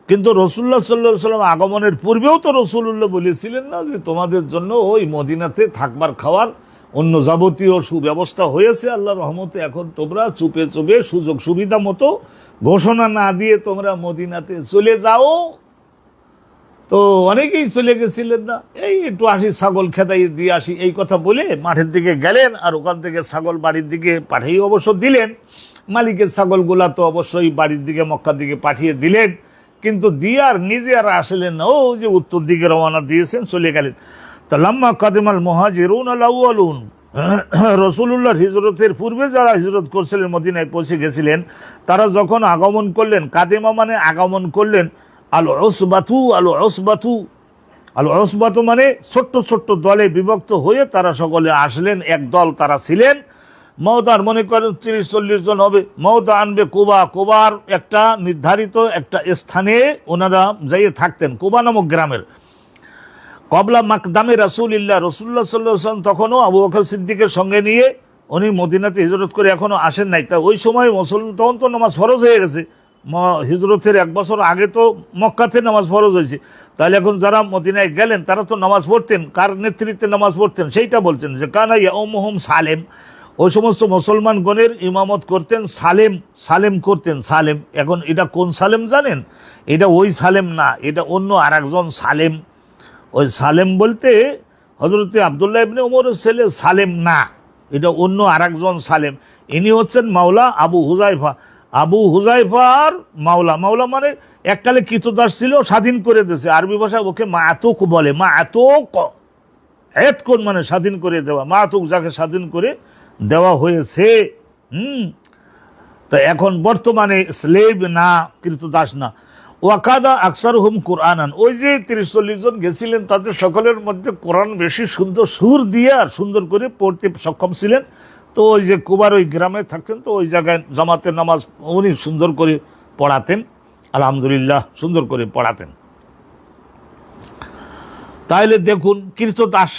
কিন্তু রাসূলুল্লাহ সাল্লাল্লাহু আলাইহি ওয়াসাল্লাম আগমনের পূর্বেও তো রাসূলুল্লাহ বলেছিলেন না যে তোমাদের জন্য ওই মদিনাতে থাকবার খাওয়ার অন্য যাবতীয় সুব্যবস্থা হয়েছে আল্লাহর রহমতে, এখন তোমরা চুপে চুপে সুযোগ সুবিধা মতো ঘোষণা না দিয়ে তোমরা মদিনাতে চলে যাও। তো অনেকেই চলে গেছিলেন না, এই একটু আসি ছাগল খেদাই দিয়ে আসি, এই কথা বলে মাঠের দিকে গেলেন, আর ওখান থেকে ছাগল বাড়ির দিকে পাঠিয়ে অবশ্য দিলেন, মালিকের ছাগলগুলা তো অবশ্যই বাড়ির দিকে মক্কার দিকে পাঠিয়ে দিলেন, কিন্তু দিয়ে আর নিজে আর আসলেন না, ও যে উত্তর দিকে রওনা দিয়েছেন চলে গেলেন। তো লাম্মা কাদিমাল মুহাজিরুন আল আউয়ালুন, রাসূলুল্লাহর হিজরতের পূর্বে যারা হিজরত করছিলেন মদিনায় পৌঁছে গেছিলেন, তারা যখন আগমন করলেন, কাদিমা মানে আগমন করলেন, আল উসবাতু মানে ছোট্ট ছোট্ট দলে বিভক্ত হয়ে তারা সকলে আসলেন, এক দল তারা ছিলেন। মওদার মনে করেন 30-40 জন হবে, মওদা আনবে কুবার একটা নির্ধারিত একটা স্থানে ওনারা যাইয়ে থাকতেন, কুবা নামক গ্রামের। কবলা মাকদামে রাসূলিল্লাহ, রাসূলুল্লাহ সাল্লাল্লাহু আলাইহি ওয়াসাল্লাম তখনও আবু বকর সিদ্দিকের সঙ্গে নিয়ে উনি মদিনাতে হিজরত করে এখনো আসেন নাই। তা ওই সময় তখন তো নামাজ ফরজ হয়ে গেছে, হিজরতের 1 বছর আগে তো মক্কাতে নামাজ ফরজ হয়েছে, তাহলে এখন যারা মদিনায় গেলেন তারা তো নামাজ পড়তেন, কার নেতৃত্বে নামাজ পড়তেন সেইটা বলছেন যে কানা ইয়াউমুহুম সালেম, ওই সমস্ত মুসলমানগণের ইমামত করতেন সালেম, সালেম করতেন সালেম। এখন এটা কোন সালেম জানেন? এটা ওই সালেম না, এটা অন্য আর একজন সালেম। ওই সালেম বলতে হযরতে আব্দুল্লাহ ইবনে ওমরের ছেলে সালেম না, এটা অন্য আর একজন সালেম। ইনি হচ্ছেন মাওলা আবু হুজাইফা। আবু হুজাইফার মাওলা, মাওলা মানে এককালে কৃতদাস ছিল, স্বাধীন করে দিয়েছে। আরবি ভাষায় ওকে মাআতুক বলে, মাআতুক, এতকুন মানে স্বাধীন করে দেওয়া, মাআতুক যাকে স্বাধীন করে দেওয়া হয়েছে। তো এখন বর্তমানে স্লেভ না, কৃতদাস না। ওয়াকাদা আকসারুহুম কুরআনান, ওই যে 30-40 জন গেছিলেন তাদের সকলের মধ্যে কোরআন বেশি সুন্দর সুর দিয়ে আর সুন্দর করে পড়তে সক্ষম ছিলেন। তো ওই যে কুবার ওই গ্রামে থাকতেন, তো ওই জায়গায় জামাতের নামাজ উনি সুন্দর করে পড়াতেন, আলহামদুলিল্লাহ সুন্দর করে পড়াতেন। তাইলে দেখুন কৃতদাস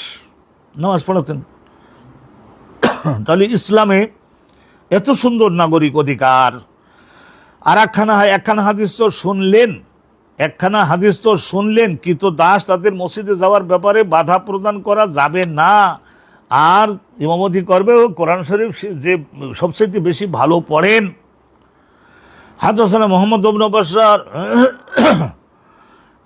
নামাজ পড়াতেন। তাহলে ইসলামে এত সুন্দর নাগরিক অধিকার। আর একখানা হাদিস তো শুনলেন, একখানা হাদিস তো শুনলেন কৃতদাস তাদের মসজিদে যাওয়ার ব্যাপারে বাধা প্রদান করা যাবে না। আর ইমামতি করবে ও কোরআন শরীফ যে সবচেয়ে বেশি ভালো পড়েন। হাদাসানা মুহাম্মদ ইবনে বাশার,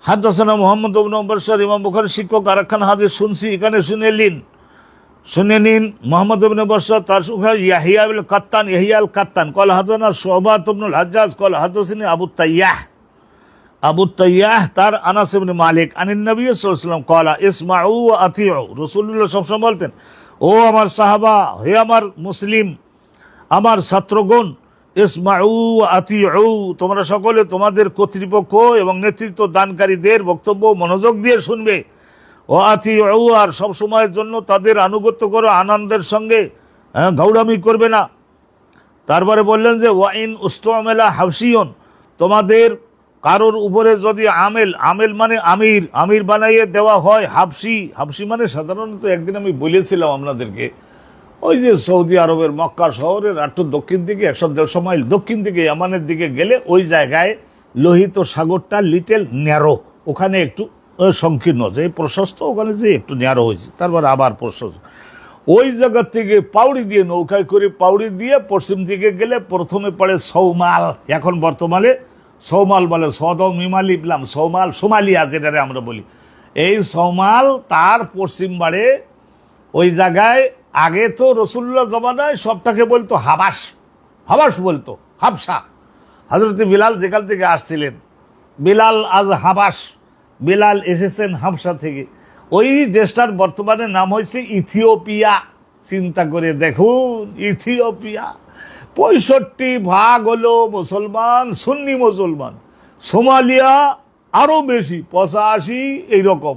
হাদাসানা মুহাম্মদ ইবনে বাশার, ইমাম বুখারীর শিক্ষক। আর একখানা হাদিস শুনছি, এখানে শুনে নিন। মুহাম্মদ ইবনে বাশার তার ইয়াহিয়া ইবনে কাত্তান, ইয়াহিয়া আল কাত্তান ক্বাল হাদাসানা শুবা ইবনুল হাজ্জাজ ক্বাল হাদাসানি আবু তাইয়াহ তার আনাস ইবনে মালিক আনিন নবী সাল্লাল্লাহু আলাইহি ওয়াসাল্লাম ক্বালা ইসমাউ ওয়া আতিউ। রাসূলুল্লাহ সবসময় বলতেন, ও আমার সাহাবা, হে আমার মুসলিম, আমার ছাত্রগণ, ইসমাউ ওয়া আতিউ, তোমরা সকলে তোমাদের কর্তৃপক্ষ এবং নেতৃত্ব দানকারীদের বক্তব্য মনোযোগ দিয়ে শুনবে। ও আতিউ, আর সব সময়ের জন্য তাদের আনুগত্য করো আনন্দের সঙ্গে, গৌড়ামি করবে না। তারপরে বললেন যে ওয়াইন উস্তুমেলা হাবশিয়ন, তোমাদের কারোর উপরে যদি আমেল মানে আমির বানাইয়ে দেওয়া হয়, হাবশি মানে সাধারণত একদিন আমি বলেছিলাম আপনাদেরকে, ওই যে সৌদি আরবের মক্কা শহরের একটু দক্ষিণ দিকে 100-150 মাইল দক্ষিণ দিকে ইয়ামানের দিকে গেলে ওই জায়গায় লোহিত সাগরটা লিটেল ন্যারো, ওখানে একটু সংকীর্ণ, যে প্রশস্ত ওখানে যে একটু ন্যারো হয়েছে, তারপর আবার প্রশস্ত। ওই জায়গা থেকে পাউড়ি দিয়ে, নৌকায় করে পাউড়ি দিয়ে পশ্চিম দিকে গেলে প্রথমে পড়ে সৌমাল, এখন বর্তমানে সৌমাল বলে, সদম মিমাল ইবলাম, সৌমাল সোমালিয়া যেটারে আমরা বলি, এই সৌমাল তার পশ্চিম বাড়ে। ওই জায়গায় আগে তো রসুল্লাহ জমানায় সবটাকে বলতো হাবাস বলতো, হাবসা। হযরত বিলাল যেখান থেকে আসছিলেন, বিলাল আজ হাবাস, বিলাল এসেছেন হাবসা থেকে। ওই দেশটার বর্তমানে নাম হয়েছে ইথিওপিয়া। চিন্তা করে দেখুন, ইথিওপিয়া 65% হলো মুসলমান, সুন্নি মুসলমান। সোমালিয়া আরো বেশি, 85 এইরকম।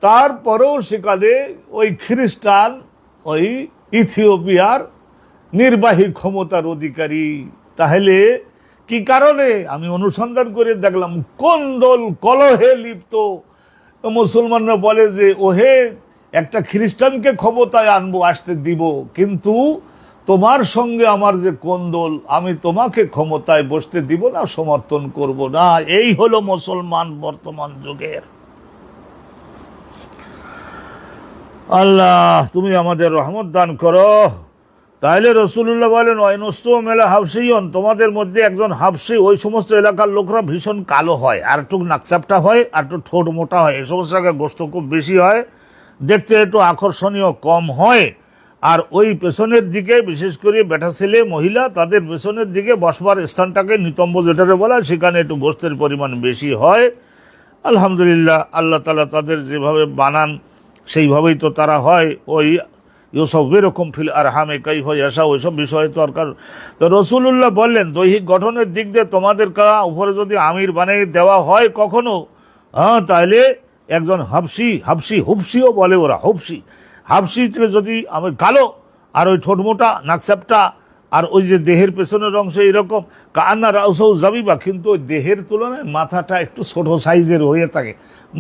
তারপরেও সেখানে ওই খ্রিস্টান, ওই ইথিওপিয়ার নির্বাহী ক্ষমতার অধিকারী। তাহলে কি কারণে? আমি অনুসন্ধান করে দেখলাম, কোন দল কলহে লিপ্ত। মুসলমানরা বলে যে ওহে একটা খ্রিস্টানকে ক্ষমতায় আনবো, আসতে দিব, কিন্তু তোমার সঙ্গে আমার যে কোন্দল, আমি তোমাকে ক্ষমতায় বসতে দিব না, সমর্থন করব না। এই হলো মুসলমান বর্তমান যুগের। আল্লাহ তুমি আমাদের রহমত দান করো। তাহলে রাসূলুল্লাহ বলেন ওয়াইনুস্তুমেলা হাবশিয়ন, তোমাদের মধ্যে একজন হাবশি, ওই সমস্ত এলাকার লোকরা ভীষণ কালো হয়, আর একটু নাকচাপটা হয়, আর একটু ঠোঁট মোটা হয়, এই সমস্ত জায়গায় গোস্ত খুব বেশি হয়, দেখতে একটু আকর্ষণীয় কম হয়। আর ওই পেছনের দিকে, বিশেষ করে বেটা ছেলে মহিলা, তাদের পেছনের দিকে বসবার স্থানটাকে নিতম্ব যেটাকে বলা, সেখানে একটু গোস্তের পরিমাণ বেশি হয়। আলহামদুলিল্লাহ, আল্লাহ তাআলা তাদের যেভাবে বানান সেইভাবেই তো তারা হয়। ওই ইউসুফ এরকম ফিল আরহামে কাইফা ইয়াশা, ওইসব বিষয়ে দরকার। তো রাসূলুল্লাহ বললেন দৈহিক গঠনের দিক দিয়ে তোমাদের উপরে যদি আমির বানিয়ে দেওয়া হয় কখনো, তাহলে একজন হুবশিও বলে ওরা, হাবশি যদি আমি কালো, আর ওই ঠোঁট মোটা, নাকচাপটা, আর ওই যে দেহের পেছনের অংশ এরকম কান্না রাউসাউ জাবিবা, কিন্তু ওই দেহের তুলনায় মাথাটা একটু ছোট সাইজের হয়ে থাকে,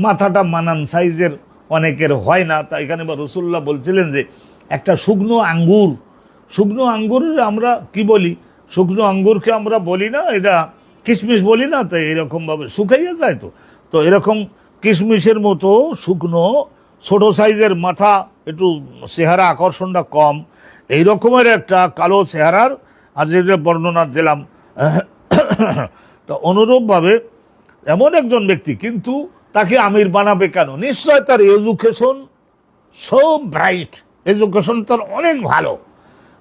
মাথাটা মানান সাইজের অনেকের হয় না। তাই এখানে রাসূলুল্লাহ বলছিলেন যে একটা শুকনো আঙ্গুর আমরা কি বলি, শুকনো আঙ্গুরকে আমরা বলি না, এটা কিশমিশ বলি না, তো এরকম ভাবে শুকাইয়া যায়। তো এরকম কিশমিশের মতো শুকনো, ছোট সাইজের মাথা, একটু চেহারা আকর্ষণটা কম, এই রকমের একটা কালো চেহারার, আর যেটা বর্ণনা দিলাম। তো অনুরূপভাবে এমন একজন ব্যক্তি, কিন্তু তাকে আমির বানাবে কেন? নিশ্চয় তার এডুকেশন সো ব্রাইট, এডুকেশন তার অনেক ভালো।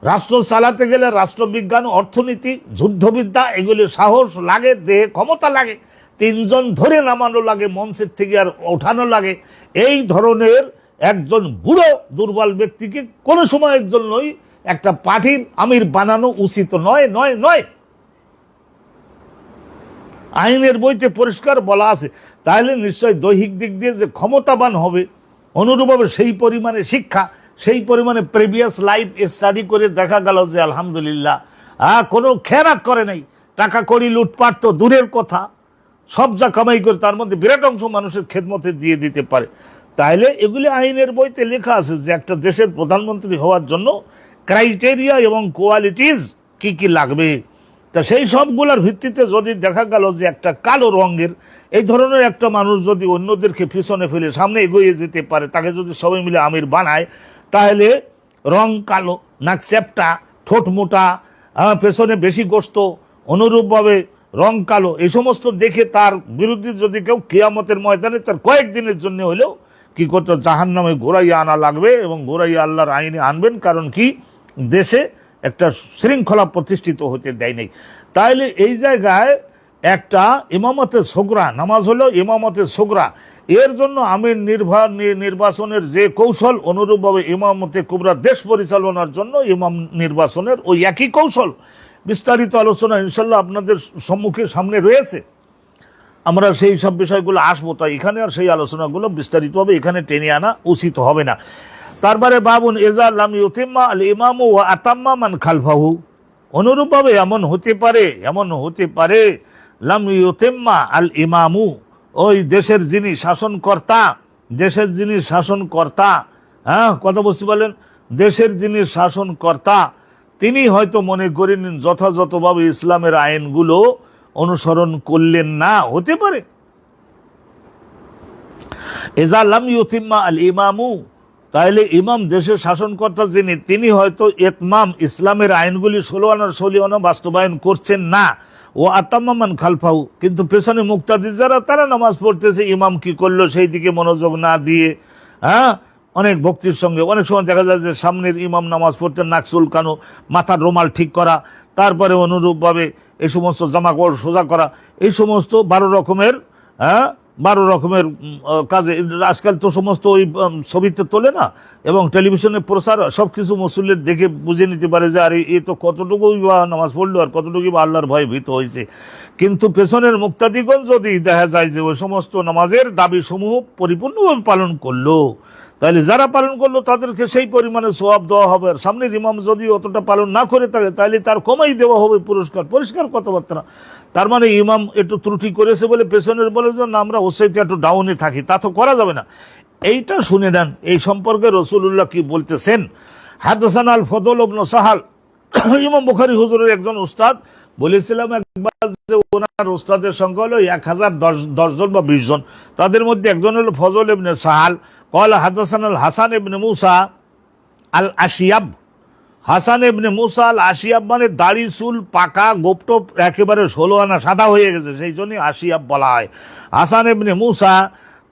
রাষ্ট্র চালাতে গেলে রাষ্ট্রবিজ্ঞান, অর্থনীতি, যুদ্ধবিদ্যা, এগুলি সাহস লাগে, দেহে ক্ষমতা লাগে, তিনজন ধরে নামানো লাগে, মঞ্চের থেকে আর ওঠানো লাগে। এই ধরনের একজন বুড়ো দুর্বল ব্যক্তিকে কোনো সময়ের জন্যই একটা পার্টির আমির বানানো উচিত নয়, নয়, নয়। আইনের বইতে পরিষ্কার বলা আছে। তাহলে নিশ্চয় দৈহিক দিক দিয়ে যে ক্ষমতাবান হবে, অনুরূপভাবে সেই পরিমাণে শিক্ষা, সেই পরিমাণে প্রিভিয়াস লাইফ স্টাডি করে দেখা গেল যে আলহামদুলিল্লাহ কোনো খেয়ানাত করে নাই, টাকা কড়ি লুটপাট তো দূরের কথা, সব যা কামাই করে তার মধ্যে বিরাট অংশ মানুষের খেদমতে দিয়ে দিতে পারে। তাইলে এগুলি আইনের বইতে লেখা আছে যে একটা দেশের প্রধানমন্ত্রী হওয়ার জন্য ক্রাইটেরিয়া এবং কোয়ালিটিজ কি কি লাগবে। তা সেই সবগুলোর ভিত্তিতে যদি দেখা গেল যে একটা কালো রঙের এই ধরনের একটা মানুষ যদি অন্যদেরকে পিছনে ফেলে সামনে এগিয়ে যেতে পারে, তাকে যদি সবাই মিলে আমির বানায়, তাহলে রং কালো, নাক চ্যাপ্টা, ঠোঁট মোটা, পেছনে বেশি গোস্ত, অনুরূপভাবে রং কালো, এই সমস্ত দেখে তার বিরুদ্ধে যদি কেউ কিয়ামতের ময়দানে তার কয়েকদিনের জন্য হলেও কি করতে, জাহান্নামে ঘোরাইয়া আনা লাগবে, এবং ঘোরাইয়া আল্লাহর আইনে আনবেন। কারণ কি, দেশে একটা শৃঙ্খলা প্রতিষ্ঠিত হতে দেয় নাই। তাইলে এই জায়গায় একটা ইমামতের সোগরা, নামাজ হলো ইমামতের সোগরা, এর জন্য আমির নির্বাচনের যে কৌশল, অনুরূপভাবে ইমামতে কুবরা দেশ পরিচালনার জন্য ইমাম নির্বাচনের ওই একই কৌশল। বিস্তারিত আলোচনা ইনশাল্লাহ আপনাদের সম্মুখে সামনে রয়েছে, আমরা সেই সব বিষয়গুলো আসবো। তাই এখানে আর সেই আলোচনাগুলো বিস্তারিতভাবে এখানে টেনে আনা উচিত হবে না। তারপরে বাবুন ইজা লাম ইউতিম্মা আল ইমামু ওয়া আতাম্মা মান খালফাহু, অনুরূপভাবে এমন হতে পারে লাম ইউতিম্মা আল ইমামু, ওই দেশের যিনি শাসনকর্তা, কথা বলছি বলেন, দেশের যিনি শাসনকর্তা, তিনি হয়তো মনে করেন যথাযথভাবে ইসলামের আইনগুলো অনুসরণ করলেন না, হতে পারে। ইজা লাম ইউতিম্মা আল ইমামু, তাহলে ইমাম, দেশের শাসনকর্তা যিনি, তিনি হয়তো ইতমাম, ইসলামের আইনগুলি 16 আনা বাস্তবায়ন করছেন না। ও আতাম্মা মান খালফাহু, কিন্তু পেছনে মুক্তাদি যারা, তারা নামাজ পড়তেছে, ইমাম কি করলো সেই দিকে মনোযোগ না দিয়ে, অনেক ভক্তির সঙ্গে। অনেক সময় দেখা যায় যে সামনের ইমাম নামাজ পড়তেন, নাক চুলকানো, মাথার রুমাল ঠিক করা, তারপরে অনুরূপভাবে এই সমস্ত জামাকাপড় সোজা করা, এই সমস্ত 12 রকমের কাজে। আজকাল তো সমস্ত ওই ছবিতে তোলে না, এবং টেলিভিশনে প্রচার, সবকিছু মুসল্লির দেখে বুঝে নিতে পারে যে আরে এ তো কতটুকুই বা নামাজ পড়লো, আর কতটুকুই বা আল্লাহর ভয়ে ভীত হয়েছে। কিন্তু পেছনের মুক্তাদিগণ যদি দেখা যায় যে ওই সমস্ত নামাজের দাবি সমূহ পরিপূর্ণভাবে পালন করলো, তাহলে যারা পালন করলো তাদেরকে সেই পরিমাণে সওয়াব দেওয়া হবে। আর সামনের ইমাম যদি অতটা পালন না করে থাকে, তাহলে তার কমাই দেওয়া হবে পুরস্কার। পরিষ্কার কথাবার্তা। তার মানে ইমাম একটু ত্রুটি করেছে বলে পেছনের বলে যে না, আমরা ওর সাইডে একটু ডাউনে থাকি, তা তো করা যাবে না। এইটা শুনে নেন, এই সম্পর্কে রাসূলুল্লাহ কি বলতেছেন। হাদাসানা আল ফদল ইবনে সাহাল, ইমাম বুখারী হুজুরের একজন উস্তাদ, বলেছিলাম একবার যে ওনার উস্তাদের সংখ্যা হলো 1010 জন বা 20 জন, তাদের মধ্যে একজন হলো ফজল ইবনে সাহাল। قال حدثنا الحسن ابن موسى الاشياب, হাসান ইবনে মুসা আল আশিয়াব মানে দাড়ি চুল পাকা, গোপটোপ একেবারে 16 আনা সাদা হয়ে গেছে, সেই জন্যই আশিয়াব বলা হয়। হাসান ইবনে মুসা,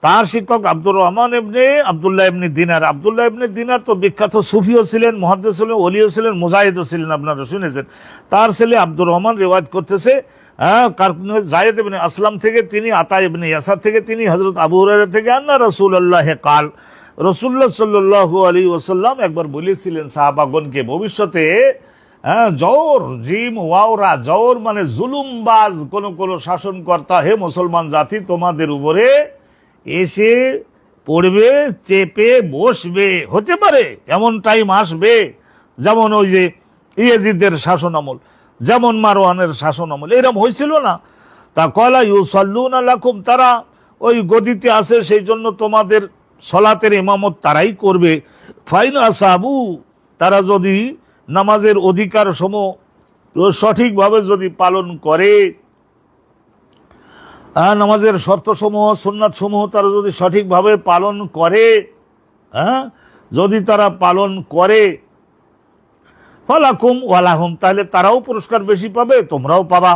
তার শিক্ষক আব্দুর রহমান ইবনে আব্দুল্লাহ ইবনে দিনার। আব্দুল্লাহ ইবনে দিনার তো বিখ্যাত সুফিও ছিলেন, মুহাদ্দিস ছিলেন, ওলিও ছিলেন, মুজাহিদও ছিলেন, আপনারা শুনেছেন। তার ছেলে আব্দুর রহমান রিওয়ায়াত করতেছে যায়েদ ইবনে আসলাম থেকে, তিনি আতা ইবনে ইয়াসার থেকে, তিনি হযরত আবু হুরায়রা থেকে, আন্না রাসূলুল্লাহ কাল, রাসূলুল্লাহ সাল্লাল্লাহু আলাইহি ওয়াসাল্লাম একবার বলেছিলেন সাহাবাগণকে, ভবিষ্যতে জওর, জিম ওয়াওরা, জওর মানে জুলুমবাজ কোন শাসনকর্তা, হে মুসলমান জাতি, তোমাদের উপরে এসে পড়বে, চেপে বসবে। হতে পারে এমন টাইম আসবে, যেমন ওই যে ইয়াজিদের শাসন আমল, যেমন মারওয়ানের শাসন আমল, এরকম হয়েছিল না। তা কলা ইউসাল্লুনা লাকুম, তারা ওই গদিতে আছে, সেই জন্য তোমাদের সলাতের ইমামত তারাই করবে। ফাইন আসাবু, তারা যদি নামাজের অধিকার সমূহ সঠিকভাবে যদি পালন করে, নামাজের শর্তসমূহ সুন্নাত সমূহ তারা যদি সঠিকভাবে পালন করে, যদি তারা পালন করে, ফালাকুম ওয়ালাহুম, তাহলে তারাও পুরস্কার বেশি পাবে, তোমরাও পাবা।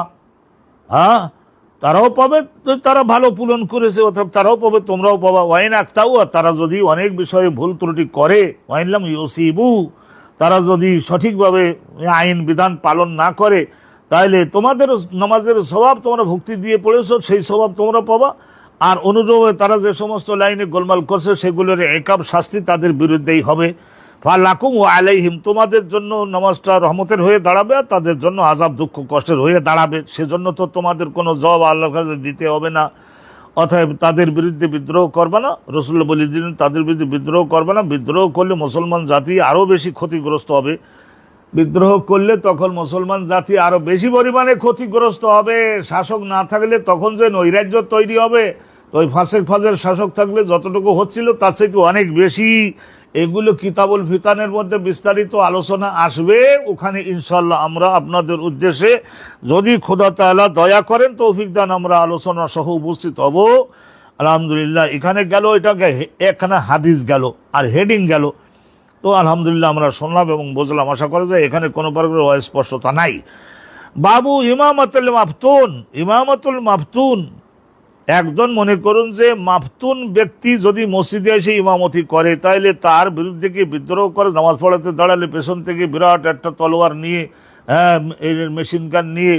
তারাও পাবে, তারা ভালো পালন করেছে, অর্থাৎ তারাও পাবে, তোমরাও পাবা। ওয়াইন আক্তাউ, তারা যদি অনেক বিষয়ে ভুল ত্রুটি করে, ওয়াইনলাম ইউসিবু, তারা যদি সঠিকভাবে আইন বিধান পালন না করে, তাহলে তোমাদের নামাজের স্বভাব তোমরা ভক্তি দিয়ে পড়েছো, সেই স্বভাব তোমরা পাবা। আর অনুরূপে তারা যে সমস্ত লাইনে গোলমাল করছে সেগুলোর একাব শাস্তি তাদের বিরুদ্ধেই হবে। ফালাকুম ওয়া আলাইহিম, তোমাদের জন্য নামাজটা রহমতের হয়ে দাঁড়াবে, আর তাদের জন্য আযাব দুঃখ কষ্টের হয়ে দাঁড়াবে। সেজন্য তো তোমাদের কোনো জবাব আল্লাহর কাছে দিতে হবে না। অতএব তাদের বিরুদ্ধে বিদ্রোহ করবে না। রাসূলুল্লাহ বলে দিলেন তাদের বিরুদ্ধে বিদ্রোহ করবে না। বিদ্রোহ করলে মুসলমান জাতি আরো বেশি ক্ষতিগ্রস্ত হবে। বিদ্রোহ করলে তখন মুসলমান জাতি আরো বেশি পরিমাণে ক্ষতিগ্রস্ত হবে। শাসক না থাকলে তখন যে নৈরাজ্য তৈরি হবে, তো ওই ফাসেক ফাজের শাসক থাকলে যতটুকু হচ্ছিল তার থেকে অনেক বেশি। এগুলো কিতাবুল ফিতানের মধ্যে বিস্তারিত আলোচনা আসবে, ওখানে ইনশাআল্লাহ আমরা আপনাদের উদ্দেশ্যে যদি খোদা তাআলা দয়া করেন তৌফিক দান আমরা আলোচনা সহ উপস্থিত হব। আলহামদুলিল্লাহ, এখানে গেল, এটাকে এখানে হাদিস গেল আর হেডিং গেল, তো আলহামদুলিল্লাহ আমরা শুনলাম এবং বুঝলাম। আশা করা যায় এখানে কোনো প্রকার অস্পষ্টতা নাই। বাবু ইমামাতুল মাফতুন, ইমামাতুল মাফতুন, একজন মনে করুন যে মাফতুন ব্যক্তি যদি মসজিদে এসে ইমামতি করে, তাহলে তার বিরুদ্ধে কি বিদ্রোহ করে, নামাজ পড়াতে দাঁড়ালে পেছন থেকে বিরাট একটা তলোয়ার নিয়ে, মেশিন গান নিয়ে,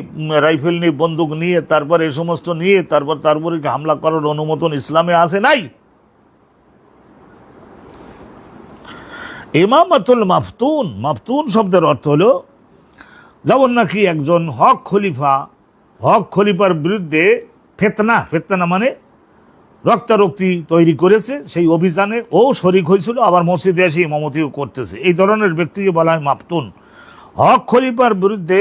রাইফেল নিয়ে, বন্দুক নিয়ে, তারপর এই সমস্ত নিয়ে তারপর তারপরে হামলা করার অনুমোদন ইসলামে আছে নাই। ইমামাতুল মাফতুন, মাফতুন শব্দের অর্থ হলো যেমন নাকি একজন হক খলিফার বিরুদ্ধে ফিতনা, ফিতনা মানে রক্তারক্তি তৈরি করেছে, সেই অভিযানে ও শরিক হয়েছিল, আবার মসজিদে এসে ইমামতিও করতেছে, এই ধরনের ব্যক্তিকে বলা হয় মাফতুন। হক খলিফার বিরুদ্ধে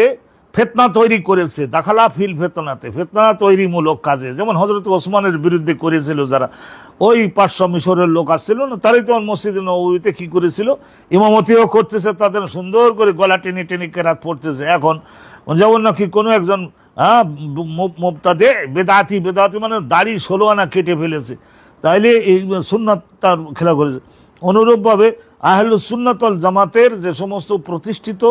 ফিতনা তৈরি করেছে, দাখালা ফিল ফিতনাতে, ফিতনা তৈরিমূলক কাজে, যেমন হযরত ওসমানের বিরুদ্ধে করেছিল যারা, ওই 500 মিশরের লোক আসছিল না, তারাই তো মসজিদে নববীতে কি করেছিল, ইমামতিও করতেছে, তাদের সুন্দর করে গলা টেনে টেনে কেরাত পড়তেছে। এখন যেমন নাকি কোনো একজন মুবতাদে বেদাতি, বেদাতি মানে দাড়ি 16 আনা কেটে ফেলেছে, তাইলে এই সুন্নাত তার খেলা করেছে। অনুরূপভাবে আহলুস সুন্নাত ওয়াল জামাতের যে সমস্ত প্রতিষ্ঠিত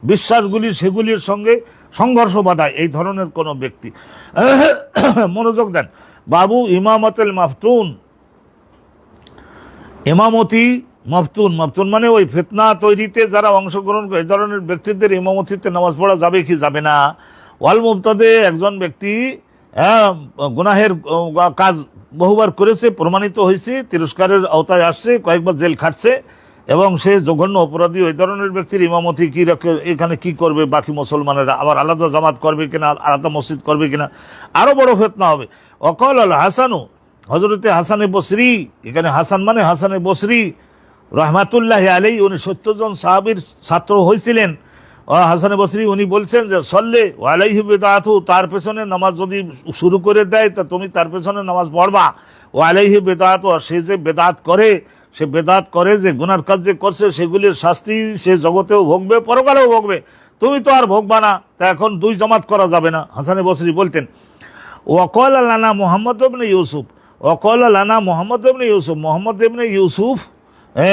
বিশ্বাসগুলি সেগুলির সঙ্গে সংঘর্ষ বাধায় এই ধরনের কোন ব্যক্তি। মনোযোগ দেন, বাবু ইমামাতুল মাফতুন, ইমামতি মাফতুন, মাফতুন মানে ওই ফিতনা তৈরিতে যারা অংশগ্রহণ করে এই ধরনের ব্যক্তিদের ইমামতিতে নামাজ পড়া যাবে কি যাবে না। ওয়াল মুবতাদে, একজন ব্যক্তি গুনাহের কাজ বহুবার করেছে, প্রমাণিত হয়েছে, তিরস্কারের আওতায় আসছে, কয়েকবার জেল খাটছে এবং সে জঘন্য অপরাধী, ওই ধরনের ব্যক্তির ইমামতি কি এখানে কি করবে, বাকি মুসলমানেরা আবার আলাদা জামাত করবে কিনা, আলাদা মসজিদ করবে কিনা, আরো বড় ফিতনা হবে। ওয়াকাল আল হাসানু, হযরতে হাসানে বসরি, এখানে হাসান মানে হাসানে বসরি রাহমাতুল্লাহি আলাইহি, উনি 70 জন সাহাবীর ছাত্র হয়েছিলেন। হাসানে বসরি উনি বলছেন যে সল্লে ওয়ালাইহি বিদআতু, তার পেছনে নামাজ যদি শুরু করে দেয় তা তুমি তার পেছনে নামাজ পড়বা। ওয়ালাইহি বিদআতু, আর সে যে বেদাত করে, সে বেদাত করে যে গুনার কাজ যে করছে সেগুলির শাস্তি সে জগতেও ভোগবে, পরকালেও ভোগবে, তুমি তো আর ভোগবা না, তা এখন দুই জামাত করা যাবে না। হাসানে বসরি বলতেন ওয়াকাল লানা মুহাম্মদ ইবনে ইউসুফ, ওয়াকাল লানা মুহাম্মদ ইবনে ইউসুফ, মুহাম্মদ ইবনে ইউসুফ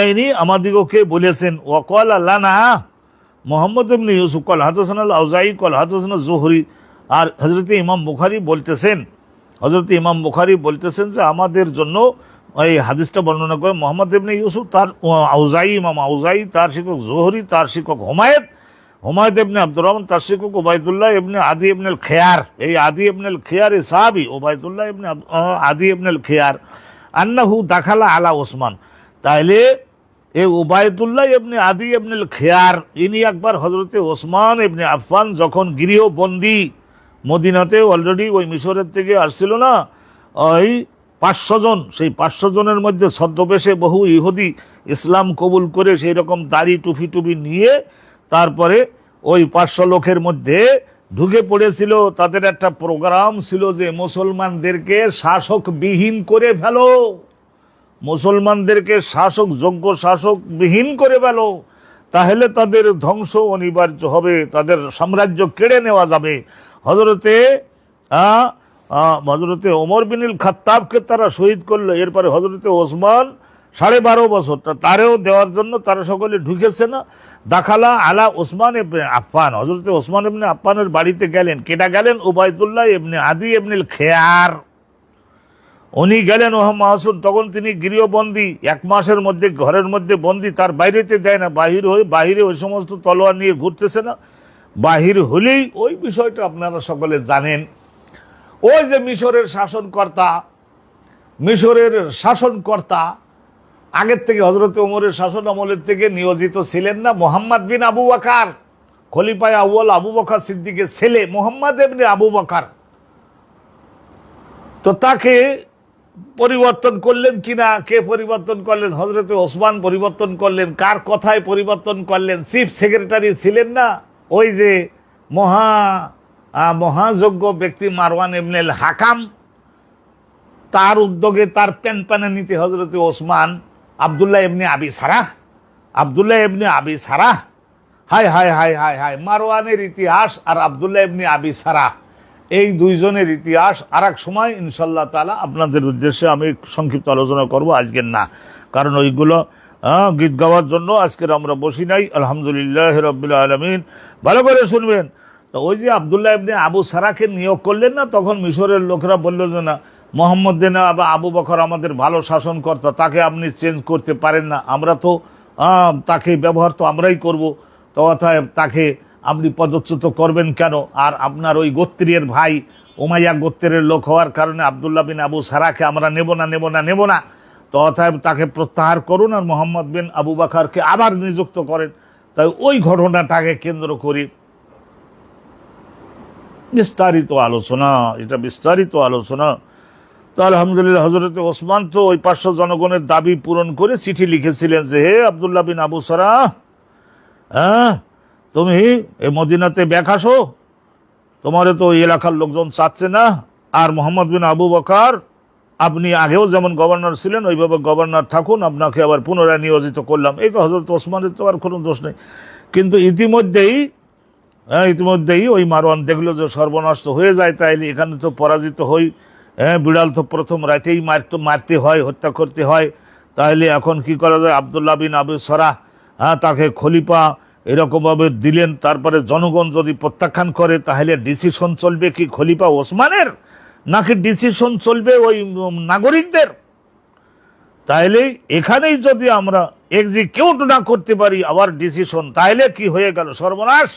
ইনি আমাদিগকে বলেছেন, ওয়াকাল লানা মুহাম্মদ ইবনে ইউসুফ কল হাদাসানা আল আউজাঈ কল হাদাসানা যুহরি। আর হযরত ইমাম বুখারী বলতেছেন, হযরত ইমাম বুখারী বলতেছেন যে আমাদের জন্য এই হাদিসটা বর্ণনা করে মুহাম্মদ ইবনে ইউসুফ, তার আউজাঈ, ইমাম আউজাঈ, তার শিক্ষক যুহরি, তার শিক্ষক হুমায়দ ইবনে আব্দুর রহমান, তার শিক্ষক উবাইদুল্লাহ ইবনে আদি ইবনে আল খিয়ার, এই আদি ইবনে আল খিয়ার এই সাহাবী, উবাইদুল্লাহ ইবনে আদি ইবনে আল খিয়ার, আন্নাহু দাখালা আলা ওসমান, তাইলে এই উবাইদুল্লাহ ইবনে আদি ইবনে আল খিয়ার ইনি একবার হযরতে ওসমান ইবনে আফফান যখন গৃহবন্দী, মদিনাতে অলরেডি ওই মিশরের থেকে আসছিল না ওই 500 জন, সেই 500 জনের মধ্যে ছদ্মবেশে বহু ইহুদি ইসলাম কবুল করে সেই রকম দাড়ি টুপি টুপি নিয়ে তারপরে ওই 500 লোকের মধ্যে ঢুকে পড়েছিল। তাদের একটা প্রোগ্রাম ছিল যে মুসলমানদেরকে শাসক বিহীন করে ফেলো, মুসলমানদেরকে শাসক, যোগ্য শাসক বিহীন করে ফেলো, তাহলে তাদের ধ্বংস অনিবার্য হবে, তাদের সাম্রাজ্য কেড়ে নেওয়া যাবে। হযরতে হজরতে ওমর বিনুল খাত্তাবকে তারা শহীদ করলো। এরপরে হজরতে ওসমান 12.5 বছর তারেও দেওয়ার জন্য তারা সকলে ঢুকেছে না। দাখালা আলা ওসমান ইবনে আফফান, হজরতে ওসমান ইবনে আফফানের বাড়িতে গেলেন। কেটা গেলেন? উবাইদুল্লাহ ইবনে আদি ইবনুল খেয়ার, উনি গেলেন। ওহ মাহসুন, তখন তিনি গৃহবন্দী, 1 মাসের মধ্যে ঘরের মধ্যে বন্দী, তার বাইরেতে দেয় না। বাহিরে ওই সমস্ত তলোয়ার নিয়ে ঘুরতেছে না। বাহির হলেই ওই বিষয়টা আপনারা সকলে জানেন। ওই যে মিশরের শাসনকর্তা আগের থেকে হজরত ওমরের শাসন আমলের থেকে নিয়োজিত ছিলেন না মোহাম্মদ বিন আবু বকর, খলিফায়ে আউয়াল আবু বকর সিদ্দিকের ছেলে মোহাম্মদ ইবনে আবু বকর। তো তাকে পরিবর্তন করলেন কিনা? কে পরিবর্তন করলেন? হজরত ওসমান পরিবর্তন করলেন। কার কথায় পরিবর্তন করলেন? চিফ সেক্রেটারি ছিলেন না ওই যে মহাযোগ্য ব্যক্তি মারওয়ান ইবনুল হাকাম, তার উদ্যোগে তার প্যানপ্যানে নীতি হজরত ওসমান আব্দুল্লাহ ইবনে আবি সারাহ, হায় হায় হায় হায় হায়, মারওয়ানের ইতিহাস আর আব্দুল্লাহ ইবনে আবি সারাহ, এই দুইজনের ইতিহাস আর এক সময় ইনশাআল্লাহ তাআলা আপনাদের উদ্দেশ্যে আমি সংক্ষিপ্ত আলোচনা করব, আজকের না। কারণ ওইগুলো গীত গাওয়ার জন্য আজকের আমরা বসি নাই। আলহামদুলিল্লাহ রাব্বিল আলামিন। ভালো করে শুনবেন। তো ওই যে আব্দুল্লাহ ইবনে আবু সারাকে নিয়োগ করলেন না, তখন মিশরের লোকেরা বলল যে না, মোহাম্মদ বিন আবু বকর আমাদের ভালো শাসনকর্তা, তাকে আপনি চেঞ্জ করতে পারেন না, আমরা তো তাকে ব্যবহার তো আমরাই করব, তো অতএব তাকে আপনি পদচ্যুত করবেন কেন? আর আপনার ওই গোত্রের ভাই উমাইয়া গোত্রের লোক হওয়ার কারণে আব্দুল্লাহ বিন আবু সারাকে আমরা নেব না, তো অতএব তাকে প্রত্যাহার করুন আর মোহাম্মদ বিন আবু বকরকে আবার নিযুক্ত করেন। তাই ওই ঘটনাটাকে কেন্দ্র করে বিস্তারিত আলোচনা। তো আলহামদুলিল্লাহ হজরত ওসমান তো ওই 500 জনগণের দাবি পূরণ করে চিঠি লিখেছিলেন যে, হে আব্দুল্লাহ বিন আবু সারা, তুমি এই মদিনাতে ব্যাক আসো, তোমারে তো ওই এলাকার লোকজন চাচ্ছে না। আর মোহাম্মদ বিন আবু বকর, আপনি আগেও যেমন গভর্নর ছিলেন ওইভাবে গভর্নর থাকুন, আপনাকে আবার পুনরায় নিয়োজিত করলাম। এই হযরত ওসমানের তো আর কোনো দোষ নেই। কিন্তু ইতিমধ্যেই ওই মারওয়ান দেখলো যে সর্বনাশ হয়ে যায়, তাইলে এখানে তো পরাজিত হই, বিড়াল তো প্রথম রাতেই মারতে হয়, হত্যা করতে হয়, তাহলে এখন কি করা যায়? আব্দুল্লাহ বিন আবু সারাহ তাকে খলিফা এরকম ভাবে দিলেন। তারপরে জনগণ যদি প্রত্যাখ্যান করে তাহলে ডিসিশন চলবে কি খলিফা ওসমানের, নাকি ডিসিশন চলবে ওই নাগরিকদের? তাইলে এখানেই যদি আমরা এক্সিকিউট না করতে পারি আবার ডিসিশন, তাহলে কি হয়ে গেল? সর্বনাশ।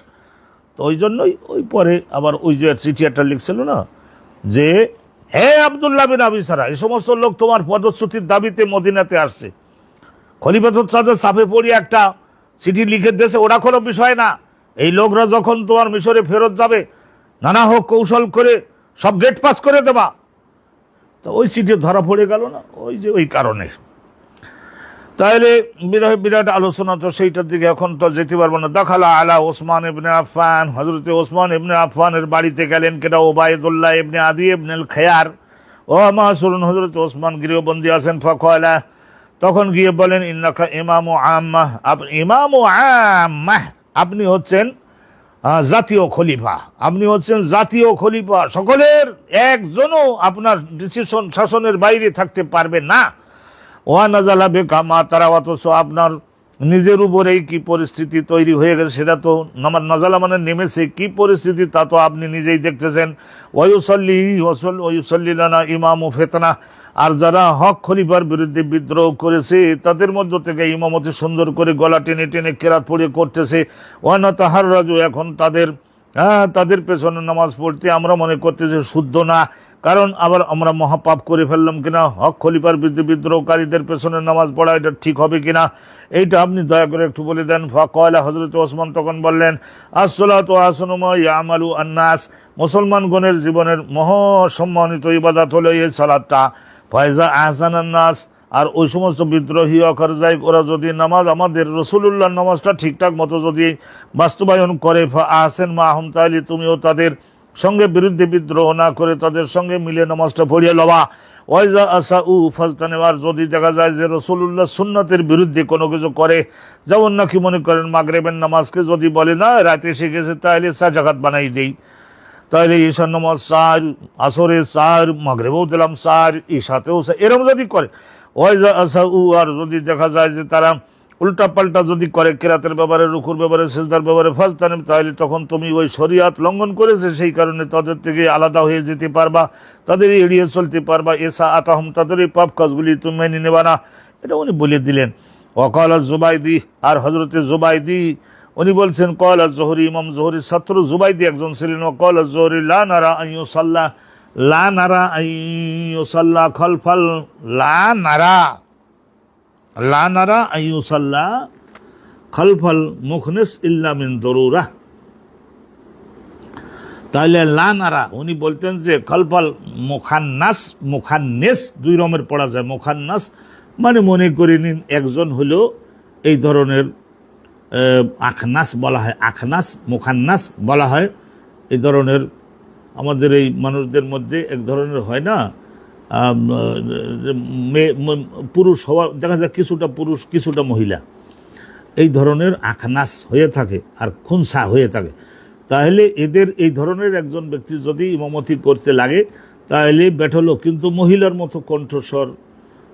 তো ওই জন্যই ওই পরে আবার ওই যে চিঠি একটা লিখছিল না যে, হে আব্দুল্লাহ বিন আবি সারা, এই সমস্ত লোক তোমার পদচ্যুতির দাবিতে মদিনাতে আসছে। খলিফাতুল সাদের চাপে পড়ে একটা চিঠি লিখে দিয়েছে, ওরা কোনো বিষয় না। এই লোকরা যখন তোমার মিশরে ফেরত যাবে, নানা হোক কৌশল করে সব গেট পাস করে দেবা। তো ওই চিঠি ধরা পড়ে গেল না, ওই কারণে। তাহলে বিরাট আলোচনা, তো সেইটার দিকে এখন তো যেতে পারবো না। দাখালা আলা ওসমান ইবনে আফফান, হযরতে ওসমান ইবনে আফফানের বাড়িতে গেলেন কেটা? উবাইদুল্লাহ ইবনে আদি ইবনুল খেয়ার। ও মাসুরুন, হযরতে ওসমান গৃহবন্দী আছেন। ফাকালা, তখন গিয়ে বলেন, ইন্নাকা ইমামু আম্মাহ, আপনি হচ্ছেন জাতীয় খলিফা, সকলের একজনও আপনার ডিসিশন শাসনের বাইরে থাকতে পারবে না। ওয়া নাযালা বিকা মা তারা, অথচ আপনার নিজের উপরেই কি পরিস্থিতি তৈরি হয়ে গেছে সেটা তো নাযালা মানে নেমেছে, কি পরিস্থিতি তা তো আপনি নিজেই দেখতেছেন। ওয়ায়ুসাল্লি লানা ইমামু ফিতনা, আর যারা হক খলিফার বিরুদ্ধে বিদ্রোহ করেছে তাদের মধ্য থেকে ইমামতি সুন্দর করে গলা টেনে টেনে কেরাত পড়িয়ে করতেছে। ওয়ানা তাহাররাজু, এখন তাদের পেছনে নামাজ পড়তে আমরা মনে করতেছি শুদ্ধ না, কারণ আবার আমরা মহাপাপ করে ফেললাম কিনা। হক খলিফার বিরুদ্ধে বিদ্রোহকারীদের পেছনে নামাজ পড়া এটা ঠিক হবে কিনা, এইটা আপনি দয়া করে একটু বলে দেন। ফাকালা, হযরত ওসমান তখন বললেন, আসসালাতু আহসানু মা ইয়ামালু আন-নাস, মুসলমানগণের জীবনের মহাসম্মানিত ইবাদত হলো এই সালাতটা। ফায়জা আহসানান নাস, আর ওই সমস্ত বিদ্রোহী অকারজাই ওরা যদি নামাজ, আমাদের রাসূলুল্লাহর নামাজটা ঠিকঠাক মতো যদি বাস্তবায়ন করে, আহসেন মাহুম, তাহলে তুমিও তাদের সঙ্গে বিরুদ্ধে বিদ্রোহ না করে তাদের সঙ্গে মিলে নামাজটা পড়িয়ে লবা। ওয়াইজা আসাউ ফাজতানিবার, যদি দেখা যায় যে রাসূলুল্লাহ সুন্নাতের বিরুদ্ধে কোনো কিছু করে, যেমন নাকি মনে করেন মাগরিবের নামাজকে যদি বলে না রাতে শিখেছে তাহলে সাজাকাত বানাই দেই, তাহলে ঈশার নামাজ 4, আসরে 4, মাগরিবেও দিলাম 4, ঈশাতেও 4, এরকম যদি করে। আর যদি দেখা যায় যে তারা উল্টা পাল্টা যদি করে কেরাতের ব্যাপারে, রুকুর ব্যাপারে, সিজদার ব্যাপারে, ফাজতানিম, তাহলে তখন তুমি ওই শরিয়াত লঙ্ঘন করেছে, সেই কারণে তাদের থেকে আলাদা হয়ে যেতে পারবা, তাদের এড়িয়ে চলতে পারবা। এসা আতাহম, তাদের এই পাপ কাজগুলি তুমি মেনে নেবা না, এটা উনি বলে দিলেন। ওয়াকাল জুবাইদি, আর হযরতে জুবাইদি উনি বলছেন, ক্বাল আয-যুহরি, ইমাম যুহরির ছাত্র জুবাইদি একজন ছিলেন। ওয়াকাল আয-যুহরি লা নারা আন ইউসাল্লা, লা নারা আন ইউসাল্লা খালফাল, লা নারা, লা নারা আন ইউসাল্লা খালফাল মুখনিস ইল্লা মিন দরুরা। তাহলে লা নারা, উনি বলতেন যে খালফাল মুখান্নাস, মুখান্নেস দুই রকমের পড়া যায়। মুখান্নাস মানে মনে করে নিন একজন হলো এই ধরনের আখনাস বলা হয়, আখনাস, মুখান্নাস বলা হয় এই ধরনের। আমাদের এই মানুষদের মধ্যে এক ধরনের হয় না, পুরুষ হওয়া, দেখা যায় কিছুটা পুরুষ কিছুটা মহিলা, এই ধরনের আখনাস হয়ে থাকে আর খুনসা হয়ে থাকে। তাহলে এদের এই ধরনের একজন ব্যক্তি যদি ইমামতি করতে লাগে তাহলে বেঠলো, কিন্তু মহিলার মতো কণ্ঠস্বর,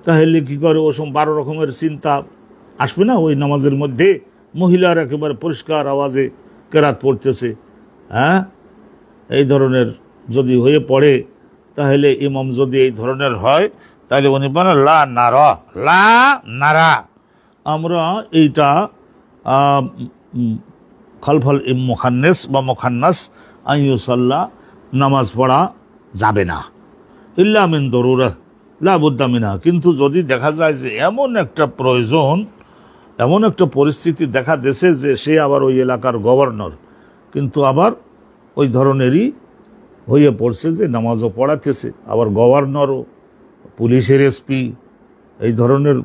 তাহলে কি করে ওসব 12 রকমের চিন্তা আসবে না ওই নামাজের মধ্যে। মহিলার একেবারে পরিষ্কার আওয়াজে কেরাত পড়তেছে, হ্যাঁ, এই ধরনের যদি হয়ে পড়ে, তাহলে ইমাম যদি এই ধরনের হয়, তাহলে উনি বলেন লা নারা, লা নারা, আমরা এইটা খালফাল মুখান্নেস বা মুখান্নাস আন ইউসাল্লা, নামাজ পড়া যাবে না, ইল্লা মিন দরুরা লা বুদ্দা মিনহা। কিন্তু যদি দেখা যায় যে এমন একটা প্রয়োজন, এমন একটা পরিস্থিতি দেখা দিয়েছে যে সে আবার ওই এলাকার গভর্নর, কিন্তু আবার ওই ধরনেরই হয়ে পড়ছে যে নামাজও পড়াতেছে, আবার গভর্নরও, পুলিশের এসপি, এই ধরনের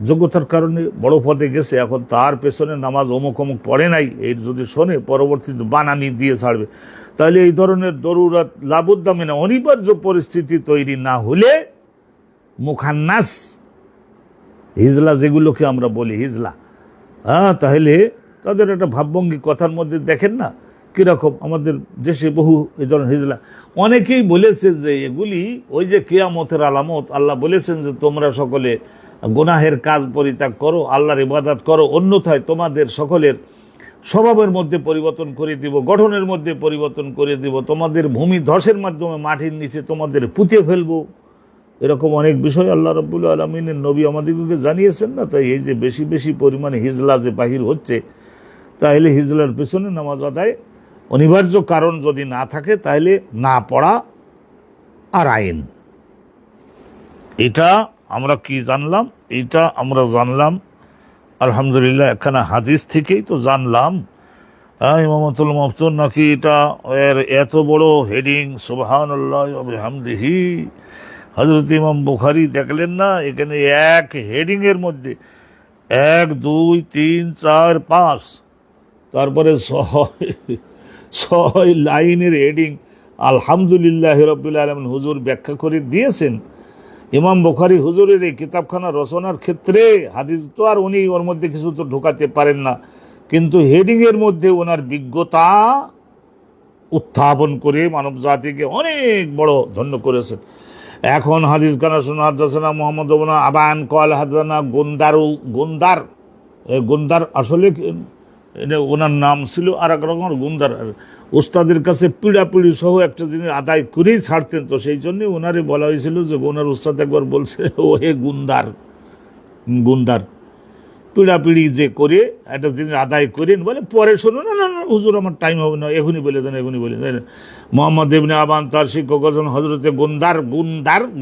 যোগ্যতার কারণে বড় পদে গেছে, এখন তার পেছনে নামাজ অমুক অমুক পড়ে নাই, এই যদি শোনে পরবর্তীতে বানানি দিয়ে ছাড়বে। তাহলে এই ধরনের দরুরাত লাবুদ্দা মিনা, অনিবার্য পরিস্থিতি তৈরি না হলে মুখান্নাস, হিজলা যেগুলোকে আমরা বলি হিজলা, হ্যাঁ, তাহলে তাদের একটা ভাবভঙ্গি কথার মধ্যে দেখেন না কিরকম। আমাদের দেশে বহু এই ধরনের হিজলা, অনেকেই বলেছে যে এগুলি ওই যে কিয়ামতের আলামত। আল্লাহ বলেছেন যে তোমরা সকলে গুনাহের কাজ পরিত্যাগ করো, আল্লাহর ইবাদত করো, অন্যথায় তোমাদের সকলের স্বভাবের মধ্যে পরিবর্তন করে দিব, গঠনের মধ্যে পরিবর্তন করে দিব, তোমাদের ভূমি ধসের মাধ্যমে মাটির নিচে তোমাদের পুঁতে ফেলবো। এরকম অনেক বিষয় আল্লাহ রাব্বুল আলামিনের নবী আমাদেরকে জানিয়েছেন না। তাই এই যে বেশি বেশি পরিমাণে হিজলা যে বাহির হচ্ছে, তাহলে হিজলার পেছনে নামাজ আদায় অনিবার্য কারণ যদি না থাকে, তাহলে না পড়া আর আইন। এটা আমরা কি জানলাম? এটা আমরা জানলাম আলহামদুলিল্লাহ একখানা হাদিস থেকেই তো জানলাম। ইমামাতুল মাফতুন নাকি এটা এর এত বড় হেডিং, সুবহানাল্লাহ ওয়া বিহামদিহি। হযরত ইমাম বুখারী দেখলেন না, এখানে এক হেডিং এর মধ্যে 1, 2, 3, 4, 5, তারপরে 6 লাইনের হেডিং আলহামদুলিল্লাহ রাব্বিল আলামিন হুজুর ব্যাখ্যা করে দিয়েছেন। ইমাম বুখারী হুজুরের এই কিতাবখানা রচনার ক্ষেত্রে হাদিস তো আর উনি ওর মধ্যে কিছু তো ঢোকাতে পারেন না, কিন্তু হেডিং এর মধ্যে ওনার বিজ্ঞতা উত্থাপন করে মানব জাতিকে অনেক বড় ধন্য করেছেন। এখন হাদিস খানা শুনে, হাদাসানা মুহাম্মদ ইবনে আবান ক্বাল হাদাসানা গুন্দার, গুন্দার আসলে ওনার নাম ছিল আর এক রকম গুন্দার। উস্তাদের কাছে পিড়াপিড়ি সহ একটা জিনিস আদায় করেই ছাড়তেন, তো সেই জন্য ওনারে বলা হয়েছিল যে ওনার উস্তাদ একবার বলছে, ও হে গুন্দার, গুন্দার পিড়াপিড়ি যে করে একটা জিনিস আদায় করেন, বলে পরে শোনো, না না হুজুর আমার টাইম হবে না, এখনই বলে দেন, এখনই বলে দেন। মোহাম্মদ ইবনে আবান তার শিক্ষক আছেন হযরতে গুন্দার,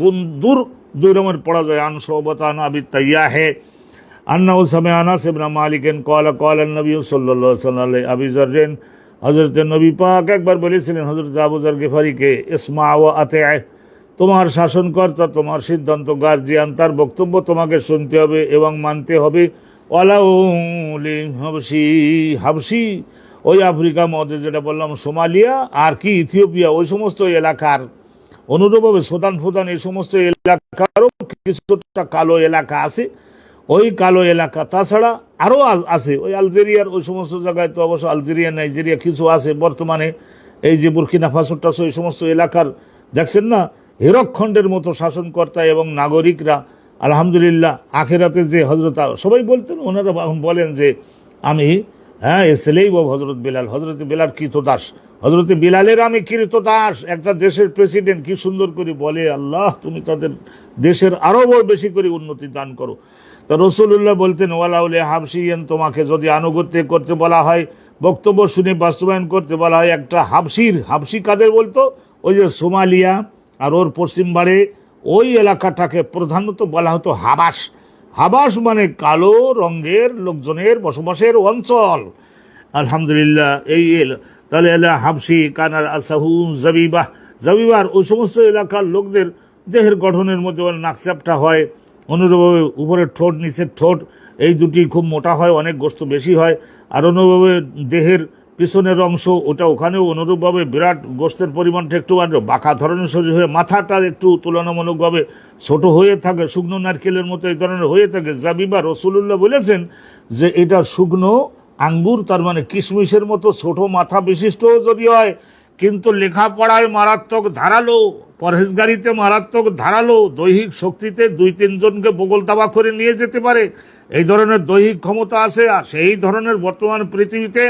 গুন্দুর দুই রকমের পড়া যায়। আন শুবাতা আন আবি তাইয়াহে আন্নাহু সামিআ আনাস ইবনে মালিকেন ক্বালা ক্বালা নবী সাল্লাল্লাহু আলাইহি ওয়াসাল্লাম আবি যাররিন, হযরতে নবী পাক একবার বলেছিলেন হযরত আবু যার গিফারিকে, ইসমা ওয়া আতিআ, তোমার শাসনকর্তা, তোমার সিদ্ধান্ত, গার্জিয়ান, তার বক্তব্য তোমাকে শুনতে হবে এবং মানতে হবে। ওয়ালাউলি হাবশি, হাবশি ওই আফ্রিকা মধ্যে যেটা বললাম সোমালিয়া আর কি ইথিওপিয়া, ওই সমস্ত এলাকার অনুরূপভাবে সুদান ফুদান, এই সমস্ত এলাকারও কিছুটা কালো এলাকা আছে। ওই কালো এলাকা তাছাড়া আরও আছে, ওই আলজেরিয়ার ওই সমস্ত জায়গায় তো অবশ্য আলজেরিয়া নাইজেরিয়া কিছু আছে বর্তমানে, এই যে বুরকিনা ফাসো টাসো এই সমস্ত এলাকার দেখছেন না, হীরকখণ্ডের মতো শাসনকর্তা এবং নাগরিকরা আলহামদুলিল্লাহ আখেরাতে যে হজরত সবাই বলতেন, ওনারা বলেন যে আমি ছেলেই হজরত বিলাল, হজরত বিলাল কৃতদাস, হজরত বিলালের আমি কৃতদাস। একটা দেশের প্রেসিডেন্ট কি সুন্দর করে বলে, আল্লাহ তুমি তাদের দেশের আরো বেশি করে উন্নতি দান করো। তা রাসূলুল্লাহ বলতেন ওয়ালাউলে হাবশিয়ান, তোমাকে যদি আনুগত্য করতে বলা হয়, বক্তব্য শুনে বাস্তবায়ন করতে বলা হয় একটা হাবশি কাদের বলতো, ওই যে সোমালিয়া আর ওর পশ্চিম বাড়ে ওই এলাকাটাকে প্রধানত বলা হতো হাবাস। হাবাস মানে কালো রঙের লোকজনের বসবাসের অঞ্চল। আলহামদুলিল্লাহ এই তাহলে হাবশি কানার আসাহু জাবিবার ওই সমস্ত এলাকার লোকদের দেহের গঠনের মধ্যে নাকচাপটা হয়, অনুরূপভাবে উপরের ঠোঁট নিচের ঠোঁট এই দুটি খুব মোটা হয়, অনেক গোস্ত বেশি হয়। আর অনুরূপভাবে দেহের পিছনের অংশ ওটা ওখানেও অনুরূপভাবে বিরাট গোস্তের পরিমাণটা একটু বাঁকা ধরনের শরীর হয়ে মাথাটার একটু তুলনামূলকভাবে ছোট হয়ে থাকে, শুকনো নারকেলের মতো এই ধরনের হয়ে থাকে জাবিবা। রাসূলুল্লাহ বলেছেন যে এটা শুকনো আঙ্গুর, তার মানে কিশমিশের মতো ছোট মাথা বিশিষ্ট যদি হয়, কিন্তু লেখাপড়ায় মারাত্মক ধারালো, পরহেজগারিতে মারাত্মক ধারালো, দৈহিক শক্তিতে 2-3 জনকে বগল দাবা করে নিয়ে যেতে পারে, এই ধরনের দৈহিক ক্ষমতা আছে। আর সেই ধরনের বর্তমান পৃথিবীতে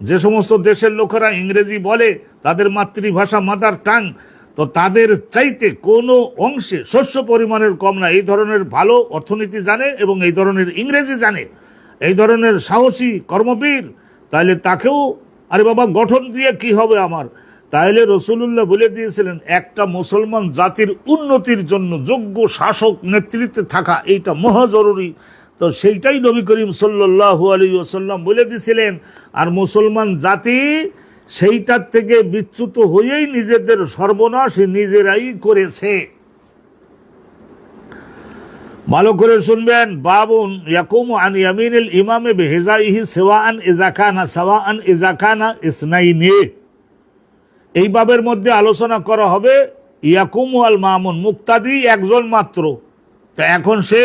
যে সমস্ত দেশের লোকেরা ইংরেজি বলে, তাদের মাতৃভাষা মাদার টাং, তো তাদের চাইতে কোনো অংশে শস্য পরিমাণের কম না। এই ধরনের ভালো অর্থনীতি জানে এবং এই ধরনের ইংরেজি জানে, এই ধরনের সাহসী কর্মবীর, তাহলে তাকেও আরে বাবা গঠন দিয়ে কি হবে আমার। তাহলে রাসূলুল্লাহ বলে দিয়েছিলেন একটা মুসলমান জাতির উন্নতির জন্য যোগ্য শাসক নেতৃত্বে থাকা এইটা মহা জরুরি। তো সেইটাই নবী করিম সাল্লাল্লাহু আলাইহি ওয়াসাল্লাম বলে দিয়েছিলেন। আর মুসলমান জাতি সেইটার থেকে বিচ্যুত হয়েই নিজেদের সর্বনাশ নিজেরাই করেছে। ভালো করে শুনবেন, বাবুন ইয়াকুমু আন ইয়ামিনিল ইমামে বিহিজাইহি সাওয়াআন ইযা কানা ইসনাইনি। এই বাবের মধ্যে আলোচনা করা হবে ইয়াকুমু আল মামুন, মুক্তাদি একজন মাত্র। তো এখন সে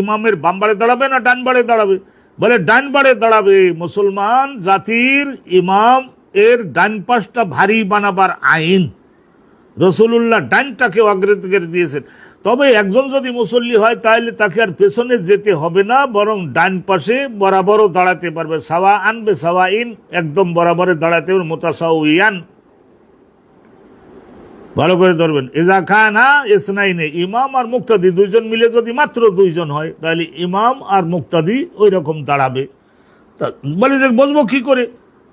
ইমামের বাম বাড়ে দাঁড়াবে না ডান বাড়ে দাঁড়াবে? বলে ডান বাড়ে দাঁড়াবে। মুসলমান জাতির ইমাম এর ডান পাশটা ভারী বানাবার আইন রাসূলুল্লাহ ডানটাকে অগ্রাধিকার দিয়েছেন। তবে একজন যদি মুসল্লি হয় তাহলে তাকে আর পেছনে যেতে হবে না, বরং ডান পাশে বরাবরও দাঁড়াতে পারবে। সাওয়াআন বিসাওয়াইন, একদম বরাবরে দাঁড়াতে হবে, মুতাসাউইয়ান। ভালো করে ধরবেন, ইযা কানা ইসনাইনি, ইমাম আর মুক্তাদি দুইজন মিলে যদি মাত্র দুইজন হয় তাহলে ইমাম আর মুক্তাদি ওই রকম দাঁড়াবে। বলে যে বুঝবো কি করে?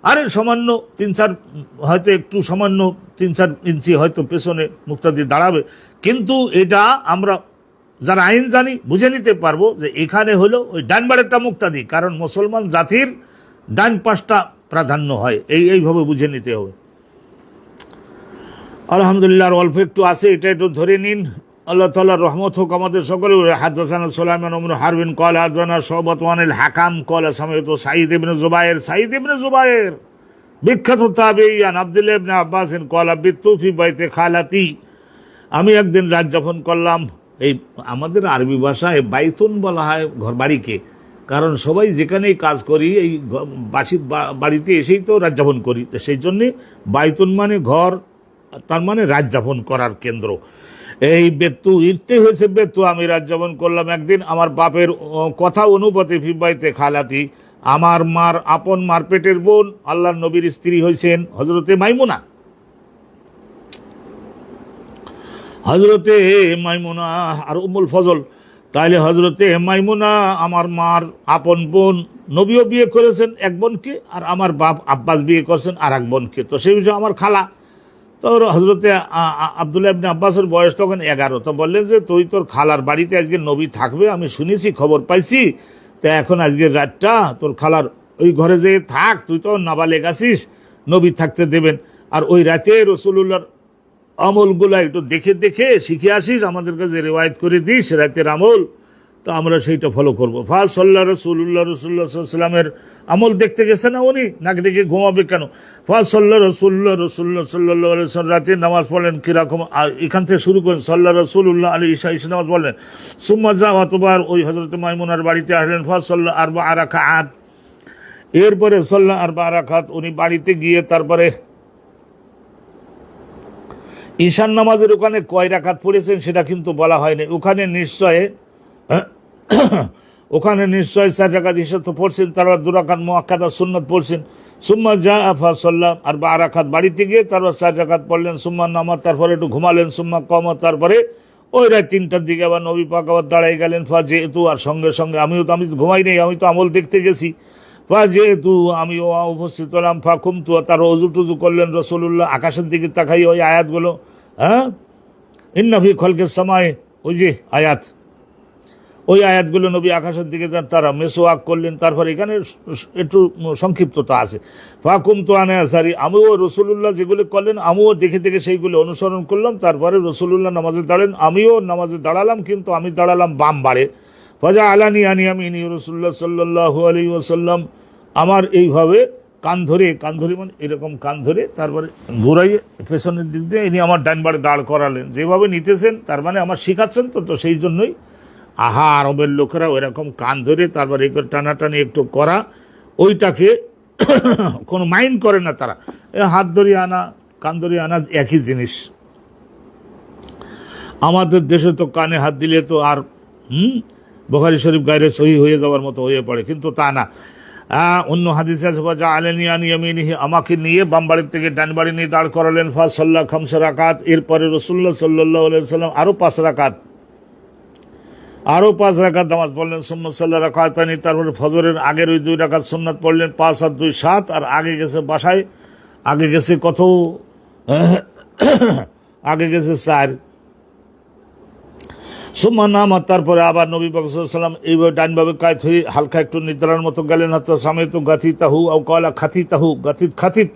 আরে সামান্য 3-4 হয়তো একটু সামান্য 3-4 ইঞ্চি হয়তো পেছনে মুক্তাদি দাঁড়াবে, কিন্তু এটা আমরা যারা আইন জানি বুঝে নিতে পারবো যে এখানে হলো ওই ডান বাড়েরটা মুক্তাদি, কারণ মুসলমান জাতির ডান পাশটা প্রাধান্য হয়, এইভাবে বুঝে নিতে হবে। আলহামদুলিল্লাহ, আর অল্প একটু আছে, এটা একটু ধরে নিন। আল্লাহ তাআলার রহমত হোক আমাদের সকলের। হাদাসানা সুলাইমান ইবনে হারবিন ক্বালা হাদাসানা শুবাত আনিল হাকাম ক্বালা সামি'তু সাঈদ ইবনে জুবায়ের বিখ্যাত তাবেঈ আন আব্দুল্লাহ ইবনে আব্বাস ক্বালা বিতু ফি বাইতে খালাতি, আমি একদিন রাত যাপন করলাম। এই আমাদের আরবি ভাষায় বাইতুন বলা হয় ঘর বাড়িকে, কারণ সবাই যেখানেই কাজ করি এই বাড়িতে এসেই তো রাত যাপন করি, তো সেই জন্যে বাইতুন মানে ঘর, তার মানে রাত যাপন করার কেন্দ্র। এই বেতু ইরতে হয়েছে বেতু, আমি রাত যাপন করলাম একদিন আমার বাপের কথা অনুপাতে ফিবাইতে খালাতি, আমার মার আপন মার পেটের বোন আল্লাহর নবীর স্ত্রী হয়েছেন হযরতে মাইমুনা। হযরতে মাইমুনা আর উম্মুল ফজল, তাইলে হযরতে মাইমুনা আমার মার আপন বোন, নবীও বিয়ে করেছেন এক বোনকে, আর আমার বাপ আব্বাস বিয়ে করেছেন আর এক বোনকে, তো সেই বিষয়ে আমার খালা। তো হযরতে আব্দুল্লাহ ইবনে আব্বাসের বয়স তখন 11। তো বললেন যে তুই তোর খালার বাড়িতে আজকে নবী থাকবে, আমি শুনেছি, খবর পাইছি, তা এখন আজকের রাতটা তোর খালার ওই ঘরে যেয়ে থাক, তুই তো নাবালেগ আছিস, নবী থাকতে দেবেন। আর ওই রাতে রাসূলুল্লাহর আমলগুলা একটু দেখে দেখে শিখে আসিস, আমাদের কাছে রিওয়ায়াত করে দিস রাতের আমল, তো আমরা সেইটা ফলো করবো। ফাস সাল্লাহ রাসূলুল্লাহ সাল্লামের আমল দেখতে গেছে না উনি, নাকি দেখে ঘুমাবে কেন? ফাস সাল্লাহ রাসূলুল্লাহ সাল্লাল্লাহু আলাইহি ওয়াসাল্লাম রাতে নামাজ পড়লেন কিরকম, এখান থেকে শুরু করেন। সাল্লাহ রাসূলুল্লাহ আলাইহি ঈশা নামাজ পড়লেন। সুম্মা যা অতবার ওই হযরত মাইমুনার বাড়িতে আসলেন। ফাস সাল্লাহ 4 রাকাত, এরপরে সাল্লাহ 4 রাকাত, উনি বাড়িতে গিয়ে তারপরে ঈশান নামাজের ওখানে কয় রাকাত পড়েছেন সেটা কিন্তু বলা হয়নি। ওখানে নিশ্চয় 4 রাকাত ঈশা তো পড়ছেন, তারপর 2 রাকাত মুআক্কাদা সুন্নাত পড়ছেন। সুম্মা জাআ ফাসাল্লা, আর 12 রাকাত বাড়িতে গিয়ে তারপর 4 রাকাত পড়লেন। সুম্মা নামা, তারপরে একটু ঘুমালেন। সুম্মা কমা, তারপরে ওই রাত 3টার দিকে আবার নবী পাক আবার দাঁড়াই গেলেন। যেহেতু, আর সঙ্গে সঙ্গে আমি তো ঘুমাই নেই, আমি তো আমল দেখতে গেছি। যেহেতু আমিও উপস্থিত হলাম। কুমতু, তার অজু টুজু করলেন রাসূলুল্লাহ, আকাশের দিকে তাকাই ওই আয়াতগুলো, হ্যাঁ, ইন্না ফি খালকিস সামাই, ওই যে আয়াত, ওই আয়াতগুলো নবী আকাশের দিকে তারা মেসোয়াক করলেন। তারপর এখানে একটু সংক্ষিপ্ততা আছে। ফাকুমতু আনা আসারি, আমিও রাসূলুল্লাহ যেগুলো করলেন আমিও দেখে দেখে সেইগুলো অনুসরণ করলাম। তারপরে রাসূলুল্লাহ নামাজে দাঁড়ালেন, আমিও নামাজে দাঁড়ালাম, কিন্তু আমি দাঁড়ালাম বাম বাড়ে। ফাজা আলানি আনি আমিনি, রাসূলুল্লাহ সাল্লাল্লাহু আলাইহি ওয়াসাল্লাম আমার এইভাবে কান ধরে মানে এরকম কান ধরে তারপরে ঘুরাইয়ে পেছনের দিক দিয়ে ইনি আমার ডান বাড়ে দাঁড় করালেন। যেভাবে নিতেছেন তার মানে আমার শিখাচ্ছেন, তো সেই জন্যই আরবের লোকেরা ওইরকম কান ধরে তারপর এই করে টানাটানি একটু করা, ওইটাকে কোনো মাইন্ড করে না তারা। হাত ধরিয়ে আনা, কান ধরিয়ে আনা একই জিনিস। আমাদের দেশে তো কানে হাত দিলে তো আর বুখারী শরীফ গায়রে সহি হয়ে যাওয়ার মতো হয়ে পড়ে, কিন্তু তা না। অন্য হাদিসে আছে যা আলানি আন ইয়ামিনিহি, আমাকে নিয়ে বাম বাড়ির থেকে ডান বাড়ি নিয়ে দাঁড় করালেন। ফাসাল্লা খামসা রাকাত, এরপরে রাসূলুল্লাহ সাল্লাল্লাহু আলাইহি ওয়াসাল্লাম আরো 5 রাকাত নামাজ পড়লেন। সুম্মা সাল্লা রাকাতানি, তারপরে ফজরের আগের ওই 2 রাকাত সুন্নাত পড়লেন। 5 আর 2 7, আর আগে গেছে বাসায়, আগে গেছে কত, আগে গেছে 4। সুম্মা নামা, তারপরে আবার নবী পাক সাল্লাল্লাহু আলাইহি ওয়াসাল্লাম এইভাবে ডানভাবে কায়ত হয়ে হালকা একটু নিদ্রার মতো গেলেন। হাত্তা সামাইতু গাথিতাহু আও ক্বালা খাতিতাহু, খাতিত,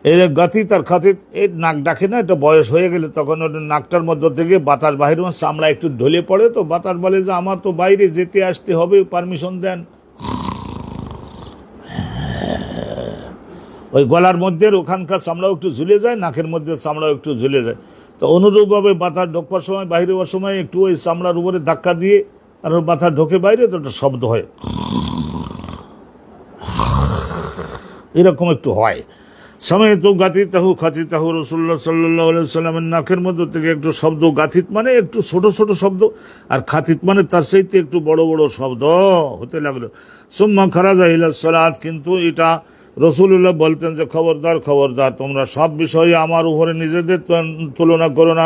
এই গাথিত আর খাতিত, এই নাক ডাকে না, এটা বয়স হয়ে গেলে তখন ওটা নাকটার মধ্য থেকে বাতাস বাহির, চামড়া একটু ঢলে পড়ে, তো বাতাস বলে যে আমার তো বাইরে যেতে আসতে হবে, পারমিশন দেন। ওই গলার মধ্যে ওখানকার চামড়াও একটু ঝুলে যায়, নাকের মধ্যে চামড়াও একটু ঝুলে যায়। তো অনুরূপভাবে বাতাস ঢোকবার সময়, বাইরে হওয়ার সময় একটু ওই চামড়ার উপরে ধাক্কা দিয়ে আর বাতাস ঢোকে বাইরে, তো একটা শব্দ হয়, এরকম একটু হয়। সামাইতু গাথিতাহু খাতিতাহু, রাসূলুল্লাহ সাল্লাল্লাহু আলাইহি ওয়াসাল্লামের নাকের মধ্যে থেকে একটু শব্দ, গাথিত মানে একটু ছোট ছোট শব্দ, আর খাতিত মানে তার চাইতে একটু বড় বড় শব্দ হতে লাগলো। সুম্মা খারাজা ইলাস সালাত, কিন্তু এটা রাসূলুল্লাহ বলতেন যে খবরদার খবরদার, তোমরা সব বিষয়ে আমার উপরে নিজেদের তুলনা করো না,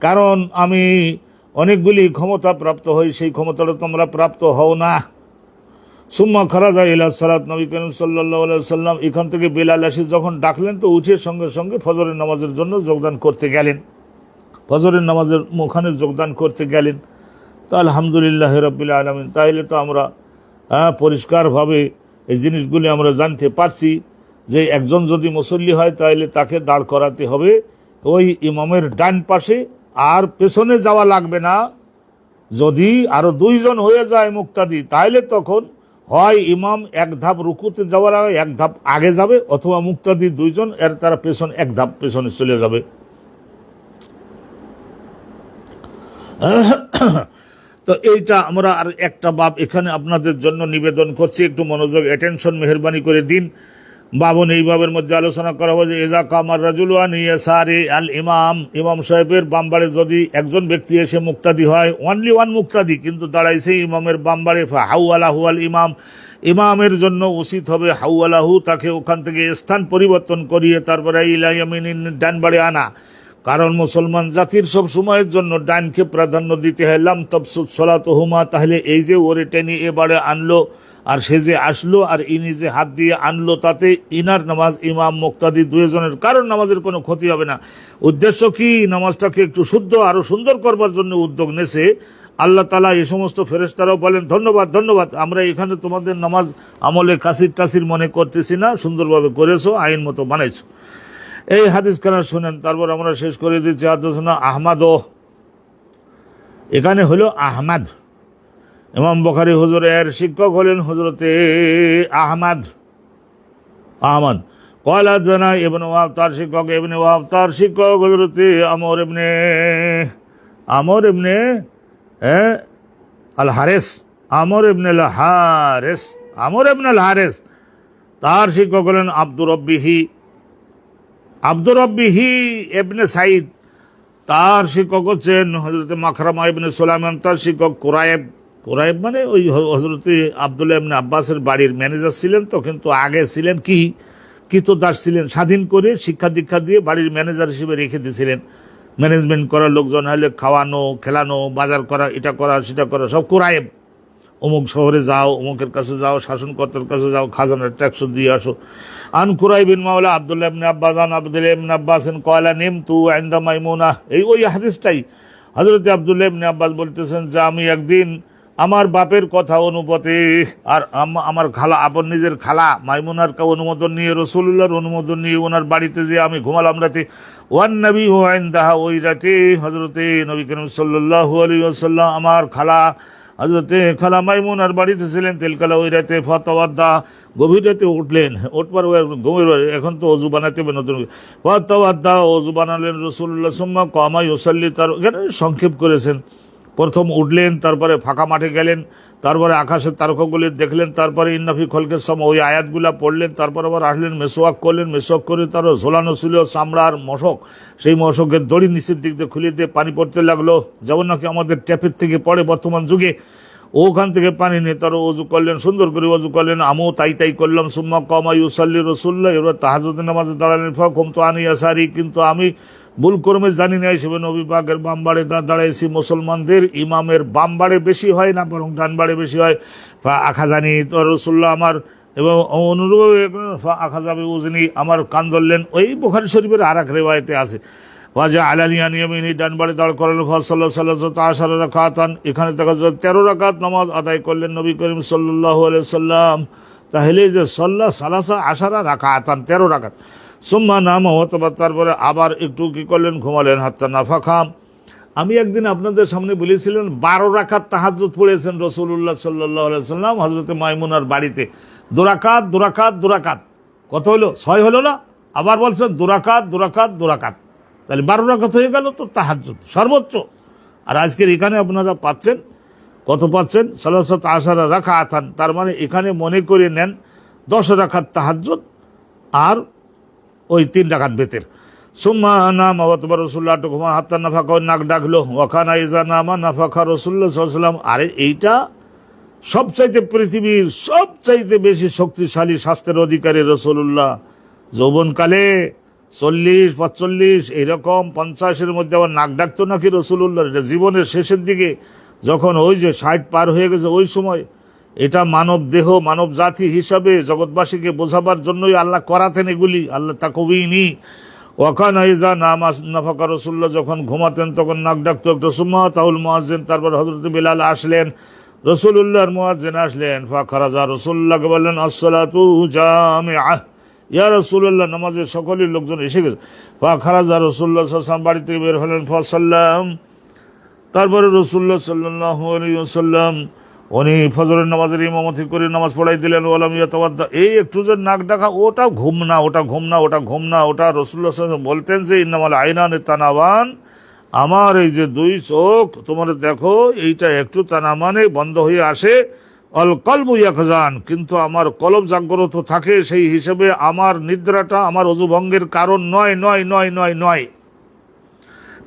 কারণ আমি অনেকগুলি ক্ষমতা প্রাপ্ত হই, সেই ক্ষমতাটা তোমরা প্রাপ্ত হও না। সুম্মা খারাজা ইলা সালাত, নবী করিম সাল্লাল্লাহু আলাইহি ওয়াসাল্লাম এখান থেকে বেলাল এসে যখন ডাকলেন, তো উঠে সঙ্গে সঙ্গে ফজরের নামাজের জন্য যোগদান করতে গেলেন, ফজরের নামাজের ওখানে যোগদান করতে গেলেন। তো আলহামদুলিল্লাহ রাব্বিল আলামিন, তাইলে তো আমরা পরিষ্কারভাবে এই জিনিসগুলি আমরা জানতে পারছি যে একজন যদি মুসল্লি হয় তাহলে তাকে দাঁড় করাতে হবে ওই ইমামের ডান পাশে, আর পেছনে যাওয়া লাগবে না। যদি আরো 2 জন হয়ে যায় মুক্তাদি, তাহলে তখন হয় ইমাম 1 ধাপ রুকুতে যাওয়ার আগে 1 ধাপ আগে যাবে, অথবা মুক্তাদি 2 জন এর তারা পেছন 1 ধাপ পেছনে চলে যাবে। তো এইটা আমরা আর একটা বাব এখানে আপনাদের জন্য নিবেদন করছি, একটু মনোযোগ, অ্যাটেনশন মেহরবানি করে দিন। বাবন এই বাবের মধ্যে আলোচনা করা হবে যে এজা কামার রাজুল আন ইয়াসারি আল ইমাম, ইমাম সাহেবের বামবাড়ে যদি একজন ব্যক্তি এসে মুক্তাদি হয়, অনলি 1 মুক্তাদি, কিন্তু দাঁড়াইছে ইমামের বামবাড়ে, হাউয়ালাহু আল ইমাম, ইমামের জন্য উচিত হবে হাউয়ালাহু, তাকে ওখান থেকে স্থান পরিবর্তন করিয়ে তারপরে ইলা ইয়ামিনিন, ডান বাড়ে আনা। কারণ মুসলমান জাতির সব সময়ের জন্য ডানকে প্রাধান্য দিতে হয়। লাম তাবসুত সালাতুহুমা, তাহলে এই যে ওরে টেনে এবারে আনলো, আর সে যে আসলো আর ইনি যে হাত দিয়ে আনলো, তাতে ইনার নামাজ, ইমাম মুক্তাদি 2 জনের কারণ নামাজের কোনো ক্ষতি হবে না। উদ্দেশ্য কি? নামাজটাকে একটু শুদ্ধ আরো সুন্দর করবার জন্য উদ্যোগ নেছে আল্লাহ তাআলা। এই সমস্ত ফেরেশতারাও বলেন ধন্যবাদ ধন্যবাদ, আমরা এখানে তোমাদের নামাজ আমলে কাসির টাসির মনে করতেছি না, সুন্দরভাবে করেছো, আইন মতো বানাইছো। এই হাদিস খানা শুনেন, তারপর আমরা শেষ করে দিচ্ছি। হাদাসানা আহমদ, এখানে হলো আহমদ, ইমাম বুখারী হুজুরের শিক্ষক হলেন হযরতে আহমদ। ক্বালা জানা ইবনে ওয়াহাব, তার শিক্ষক ইবনে ওয়াহাব, তার শিক্ষক হযরতে আমর ইবনে আল হারিস, আমর ইবনে আল হারিস, তার শিক্ষক হলেন আব্দুর রব্বিহি ইবনে সাইদ, তার শিক্ষক হচ্ছেন হযরত মাখরামা ইবনে সুলাইমান, তার শিক্ষক কুরাইব। কুরাইব মানে ওই হযরত আব্দুল্লাহ ইবনে আব্বাসের বাড়ির ম্যানেজার ছিলেন তো, কিন্তু আগে ছিলেন কি কৃতদাস ছিলেন, স্বাধীন করে শিক্ষা দীক্ষা দিয়ে বাড়ির ম্যানেজার হিসেবে রেখে দিয়েছিলেন। ম্যানেজমেন্ট করা, লোকজন হলে খাওয়ানো, খেলানো, বাজার করা, এটা করা সেটা করা, সব কুরাইব। অমুক শহরে যাও, অমুকের কাছে যাও, শাসনকর্তার কাছে যাও, খাজানার ট্যাক্স দিয়ে আসো। আন কুরাইব বিন মাওলা আব্দুল্লাহ ইবনে আব্বাস আন আব্দুল্লাহ ইবনে আব্বাস কয়লা নিমতু ইনদা মাইমুনা। ওই হাদিসটাই হযরত আব্দুল্লাহ ইবনে আব্বাস বলতেছেন যে আমি একদিন আমার বাপের কথা অনুপাতে আর আমার খালা, আপন নিজের খালা মাইমুনার অনুমোদন নিয়ে, রাসূলুল্লাহর অনুমোদন নিয়ে ওনার বাড়িতে যে আমি ঘুমালাম রাতে। ওয়ান নবী ইনদাহা, ওই রাতে হযরতে নবী করিম সাল্লাল্লাহু আলাইহি ওয়াসাল্লাম আমার খালা হযরতে খালা মাইমুনার বাড়িতে ছিলেন। তেলকালা, ওই রাতে ফাতাওয়াদ্দা, গভীর রাতে উঠলেন, উঠবার গভীর, এখন তো অজু বানাতে হবে নতুন, ফাতাওয়াদ্দা, অজু বানালেন রাসূলুল্লাহ, সুম্মা কামা ইউসাল্লি, তার এখানে সংক্ষেপ করেছেন। প্রথম উঠলেন, তারপরে ফাঁকা মাঠে গেলেন, তারপরে আকাশের তারকাগুলি দেখলেন, তারপরে ইন্নাফি খলকের সময় ওই আয়াতগুলা পড়লেন, তারপর আবার আসলেন, মেসোয়াক করলেন, মেসোয়াক করে তার ঝোলানো ছিল চামড়ার মশক, সেই মশকের দড়ি নিচের দিক দিয়ে খুলে দিয়ে পানি পড়তে লাগলো, যেমন নাকি আমাদের ট্যাপের থেকে পড়ে বর্তমান যুগে। ওখান থেকে পানি নিয়ে তারা অজু করলেন, সুন্দর করে অজু করলেন, আমিও তাই করলাম। সুম্মা কামা ইউসাল্লি রাসূলুল্লাহ, এবার তাহাজ্জুদের নামাজে দাঁড়ালেন। ফাকুমতু আন ইয়াসারি, কিন্তু আমি ভুল কর্মে জানি না হিসেবে নবী পাকের বামবাড়ে দাঁড়াইছি। মুসলমানদের ইমামের বামবাড়ে বেশি হয় না, বরং ডানবাড়ে বেশি হয়। আখা জানি তো রাসূলুল্লাহ আমার, এবং অনুরূপ আখা যাবে উজনি, আমার কান ধরলেন। ওই বুখারী শরীফের আর এক রিওয়ায়াতে আছে ওয়াজা আলানিয়া নিয়ামিনী, ডানবাড়ে দাঁড় করালেন। ফাসাল্লাল্লাহু রাকাতান, এখানে দেখা যায় 13 রাকাত নামাজ আদায় করলেন নবী করিম সাল্লাল্লাহু আলাইহি সাল্লাম। তাহলে যে সালাসা আশারা রাকাতান, 13 রাকাত। সুম্মা নাম, অথবা তারপরে আবার একটু কি করলেন, ঘুমালেন। হাত্তা নাফাখাম, আমি একদিন আপনাদের সামনে বলেছিলেন 12 রাকাত তাহাজ্জুদ পড়েছেন রাসূলুল্লাহ সাল্লাল্লাহু আলাইহি সাল্লাম হযরত মাইমুনার বাড়িতে। 2 রাকাত 2 রাকাত 2 রাকাত, কত হলো? 6 হলো না? আবার বলছেন 2 রাকাত 2 রাকাত 2 রাকাত, তাহলে 12 রাকাত হয়ে গেল তো তাহাজ্জুদ সর্বোচ্চ। আর আজকের এখানে আপনারা পাচ্ছেন কত পাচ্ছেন? সালাসাত আশারা রাকাতান, তার মানে এখানে মনে করে নেন 10 রাকাত তাহাজ্জুদ আর ওই 3 রাকাত বেতের। সুম্মা নামা, অথবা রাসূলুল্লাহ ঘুমা, হাত্তা নাফাকা, নাক ডাকলো। ওয়াকানা ইজা নামা নাফাকা রাসূলুল্লাহ সাল্লাল্লাহু আলাইহি ওয়াসাল্লাম। আরে এইটা সবচাইতে পৃথিবীর সবচাইতে বেশি শক্তিশালী স্বাস্থ্যের অধিকারী রাসূলুল্লাহ যৌবনকালে 40-45 এইরকম 50-এর মধ্যে আবার নাক ডাকতো নাকি রাসূলুল্লাহ? এটা জীবনের শেষের দিকে, যখন ওই যে 60 পার হয়ে গেছে ওই সময়। এটা মানব দেহ, মানব জাতি হিসাবে জগৎবাসীকে বোঝাবার জন্যই আল্লাহ করাতেন এগুলি। আল্লাহ তাকওয়িনি ওয়াকানা ইজা নামাজ নাফাকা রাসূলুল্লাহ, যখন ঘুমাতেন তখন নাক ডাকতো একটু। সুম্মা তাউল মুয়াজ্জিন, তারপর হযরত বিলাল আসলেন, রাসূলুল্লাহর মুয়াজ্জিন আসলেন। ফাখারাজা, রাসূলুল্লাহকে বললেন আসসালাতু জামিআহ, ইয়া রাসূলুল্লাহ, নামাজের সকলের লোকজন এসে গেছে। ফাখারাজা, রাসূলুল্লাহ সাল্লাল্লাহু আলাইহি ওয়াসাল্লাম বাড়ি থেকে বের হলেন। ফাসাল্লাম, তারপরে রাসূলুল্লাহ সাল্লাল্লাহু আলাইহি ওয়াসাল্লাম উনি ফজরের নামাজের ইমামতি করে নামাজ পড়াই দিলেন। ওয়ালাম ইয়াতাওয়াদ্দা, এই একটু যে নাক ডাকা, ওটা ঘুম না, ওটা ঘুম না, ওটা ঘুম না, ওটা রাসূলুল্লাহ সাল্লাল্লাহু আলাইহি ওয়াসাল্লাম বলতেন যে ইন্নামাল আইনানি তানাওয়ান, আমার এই যে 2 চোখ তোমার দেখো, এইটা একটু তানা মানে বন্ধ হয়ে আসে। অল কলবু ইয়াকজান, কিন্তু আমার কলব জাগ্রত থাকে, সেই হিসেবে আমার নিদ্রাটা আমার ওযু ভঙ্গের কারণ নয় নয় নয় নয় নয়।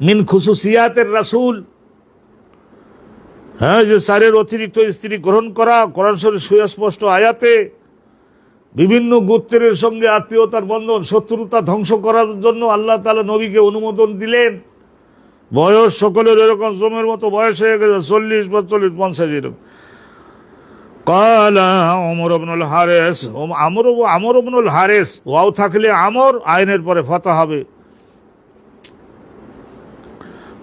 মিন খুসুসিয়াতের রাসূল, হ্যাঁ, যে সারের অতিরিক্ত স্ত্রী গ্রহণ করা, কোরআন শরীফ সুস্পষ্ট আয়াতে বিভিন্ন গোত্রের সঙ্গে আত্মীয়তার বন্ধন, শত্রুতা ধ্বংস করার জন্য আল্লাহ তাআলা নবীকে অনুমোদন দিলেন। বয়স সকলের এরকম জমের মতো বয়স হয়ে গেছে, 40, 45, 50 এরকম। কালা ওমর ইবনুল হারিস, আমর ইবনুল হারিস, ওয়াও থাকলে আমর, আইনের পরে ফাতা হবে।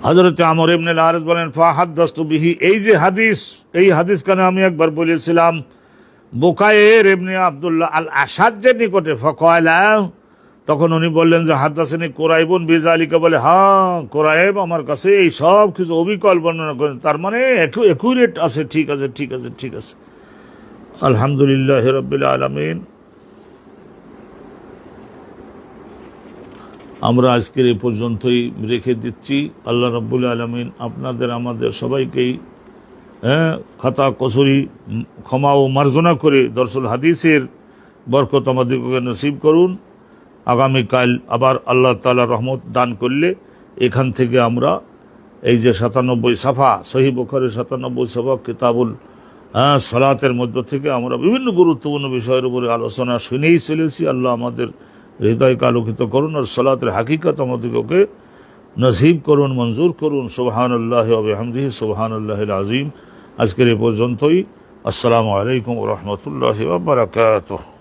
হযরত আমর ইবনুল হারিস বলেন ফাহাদাসতু বিহি, এই যে হাদিস, এই হাদিস কানে আমি একবার বলেছিলাম বুকায়ের ইবনে আব্দুল্লাহ আল আশাজ্জের নিকটে। ফাকালা, তখন উনি বললেন যে হাদাসানি কুরাইবুন বিযালিকা, বলে হ্যাঁ কুরাইব আমার কাছে এই সব কিছু অবিকল বর্ণনা করেন, তার মানে একুরেট আছে, ঠিক আছে ঠিক আছে ঠিক আছে। আলহামদুলিল্লাহ রাব্বিল আলামিন। আমরা আজকের এই পর্যন্তই রেখে দিচ্ছি। আল্লাহ রাব্বুল আলামিন আপনাদের আমাদের সবাইকেই খাতা কসুরি ক্ষমা ও মার্জনা করে দরসুল হাদিসের বরকত আমাদেরকে নসিব করুন। আগামীকাল আবার আল্লাহ তাআলা রহমত দান করলে এখান থেকে আমরা এই যে 97 সাফা, সহিহ বুখারীর 97 সাফা কিতাবুল সালাতের মধ্য থেকে আমরা বিভিন্ন গুরুত্বপূর্ণ বিষয়ের উপরে আলোচনা শুনেই চলেছি। আল্লাহ আমাদের হৃদয়কে আলোকিত করুন আর সালাতের হাকিকত আমাদেরকে নসিব করুন, মঞ্জুর করুন। সুবহানাল্লাহি ওয়া বিহামদিহি সুবহানাল্লাহিল আযীম। আজকের এ পর্যন্তই। আসসালামু আলাইকুম ওয়া রাহমাতুল্লাহি ওয়া বারাকাতুহু।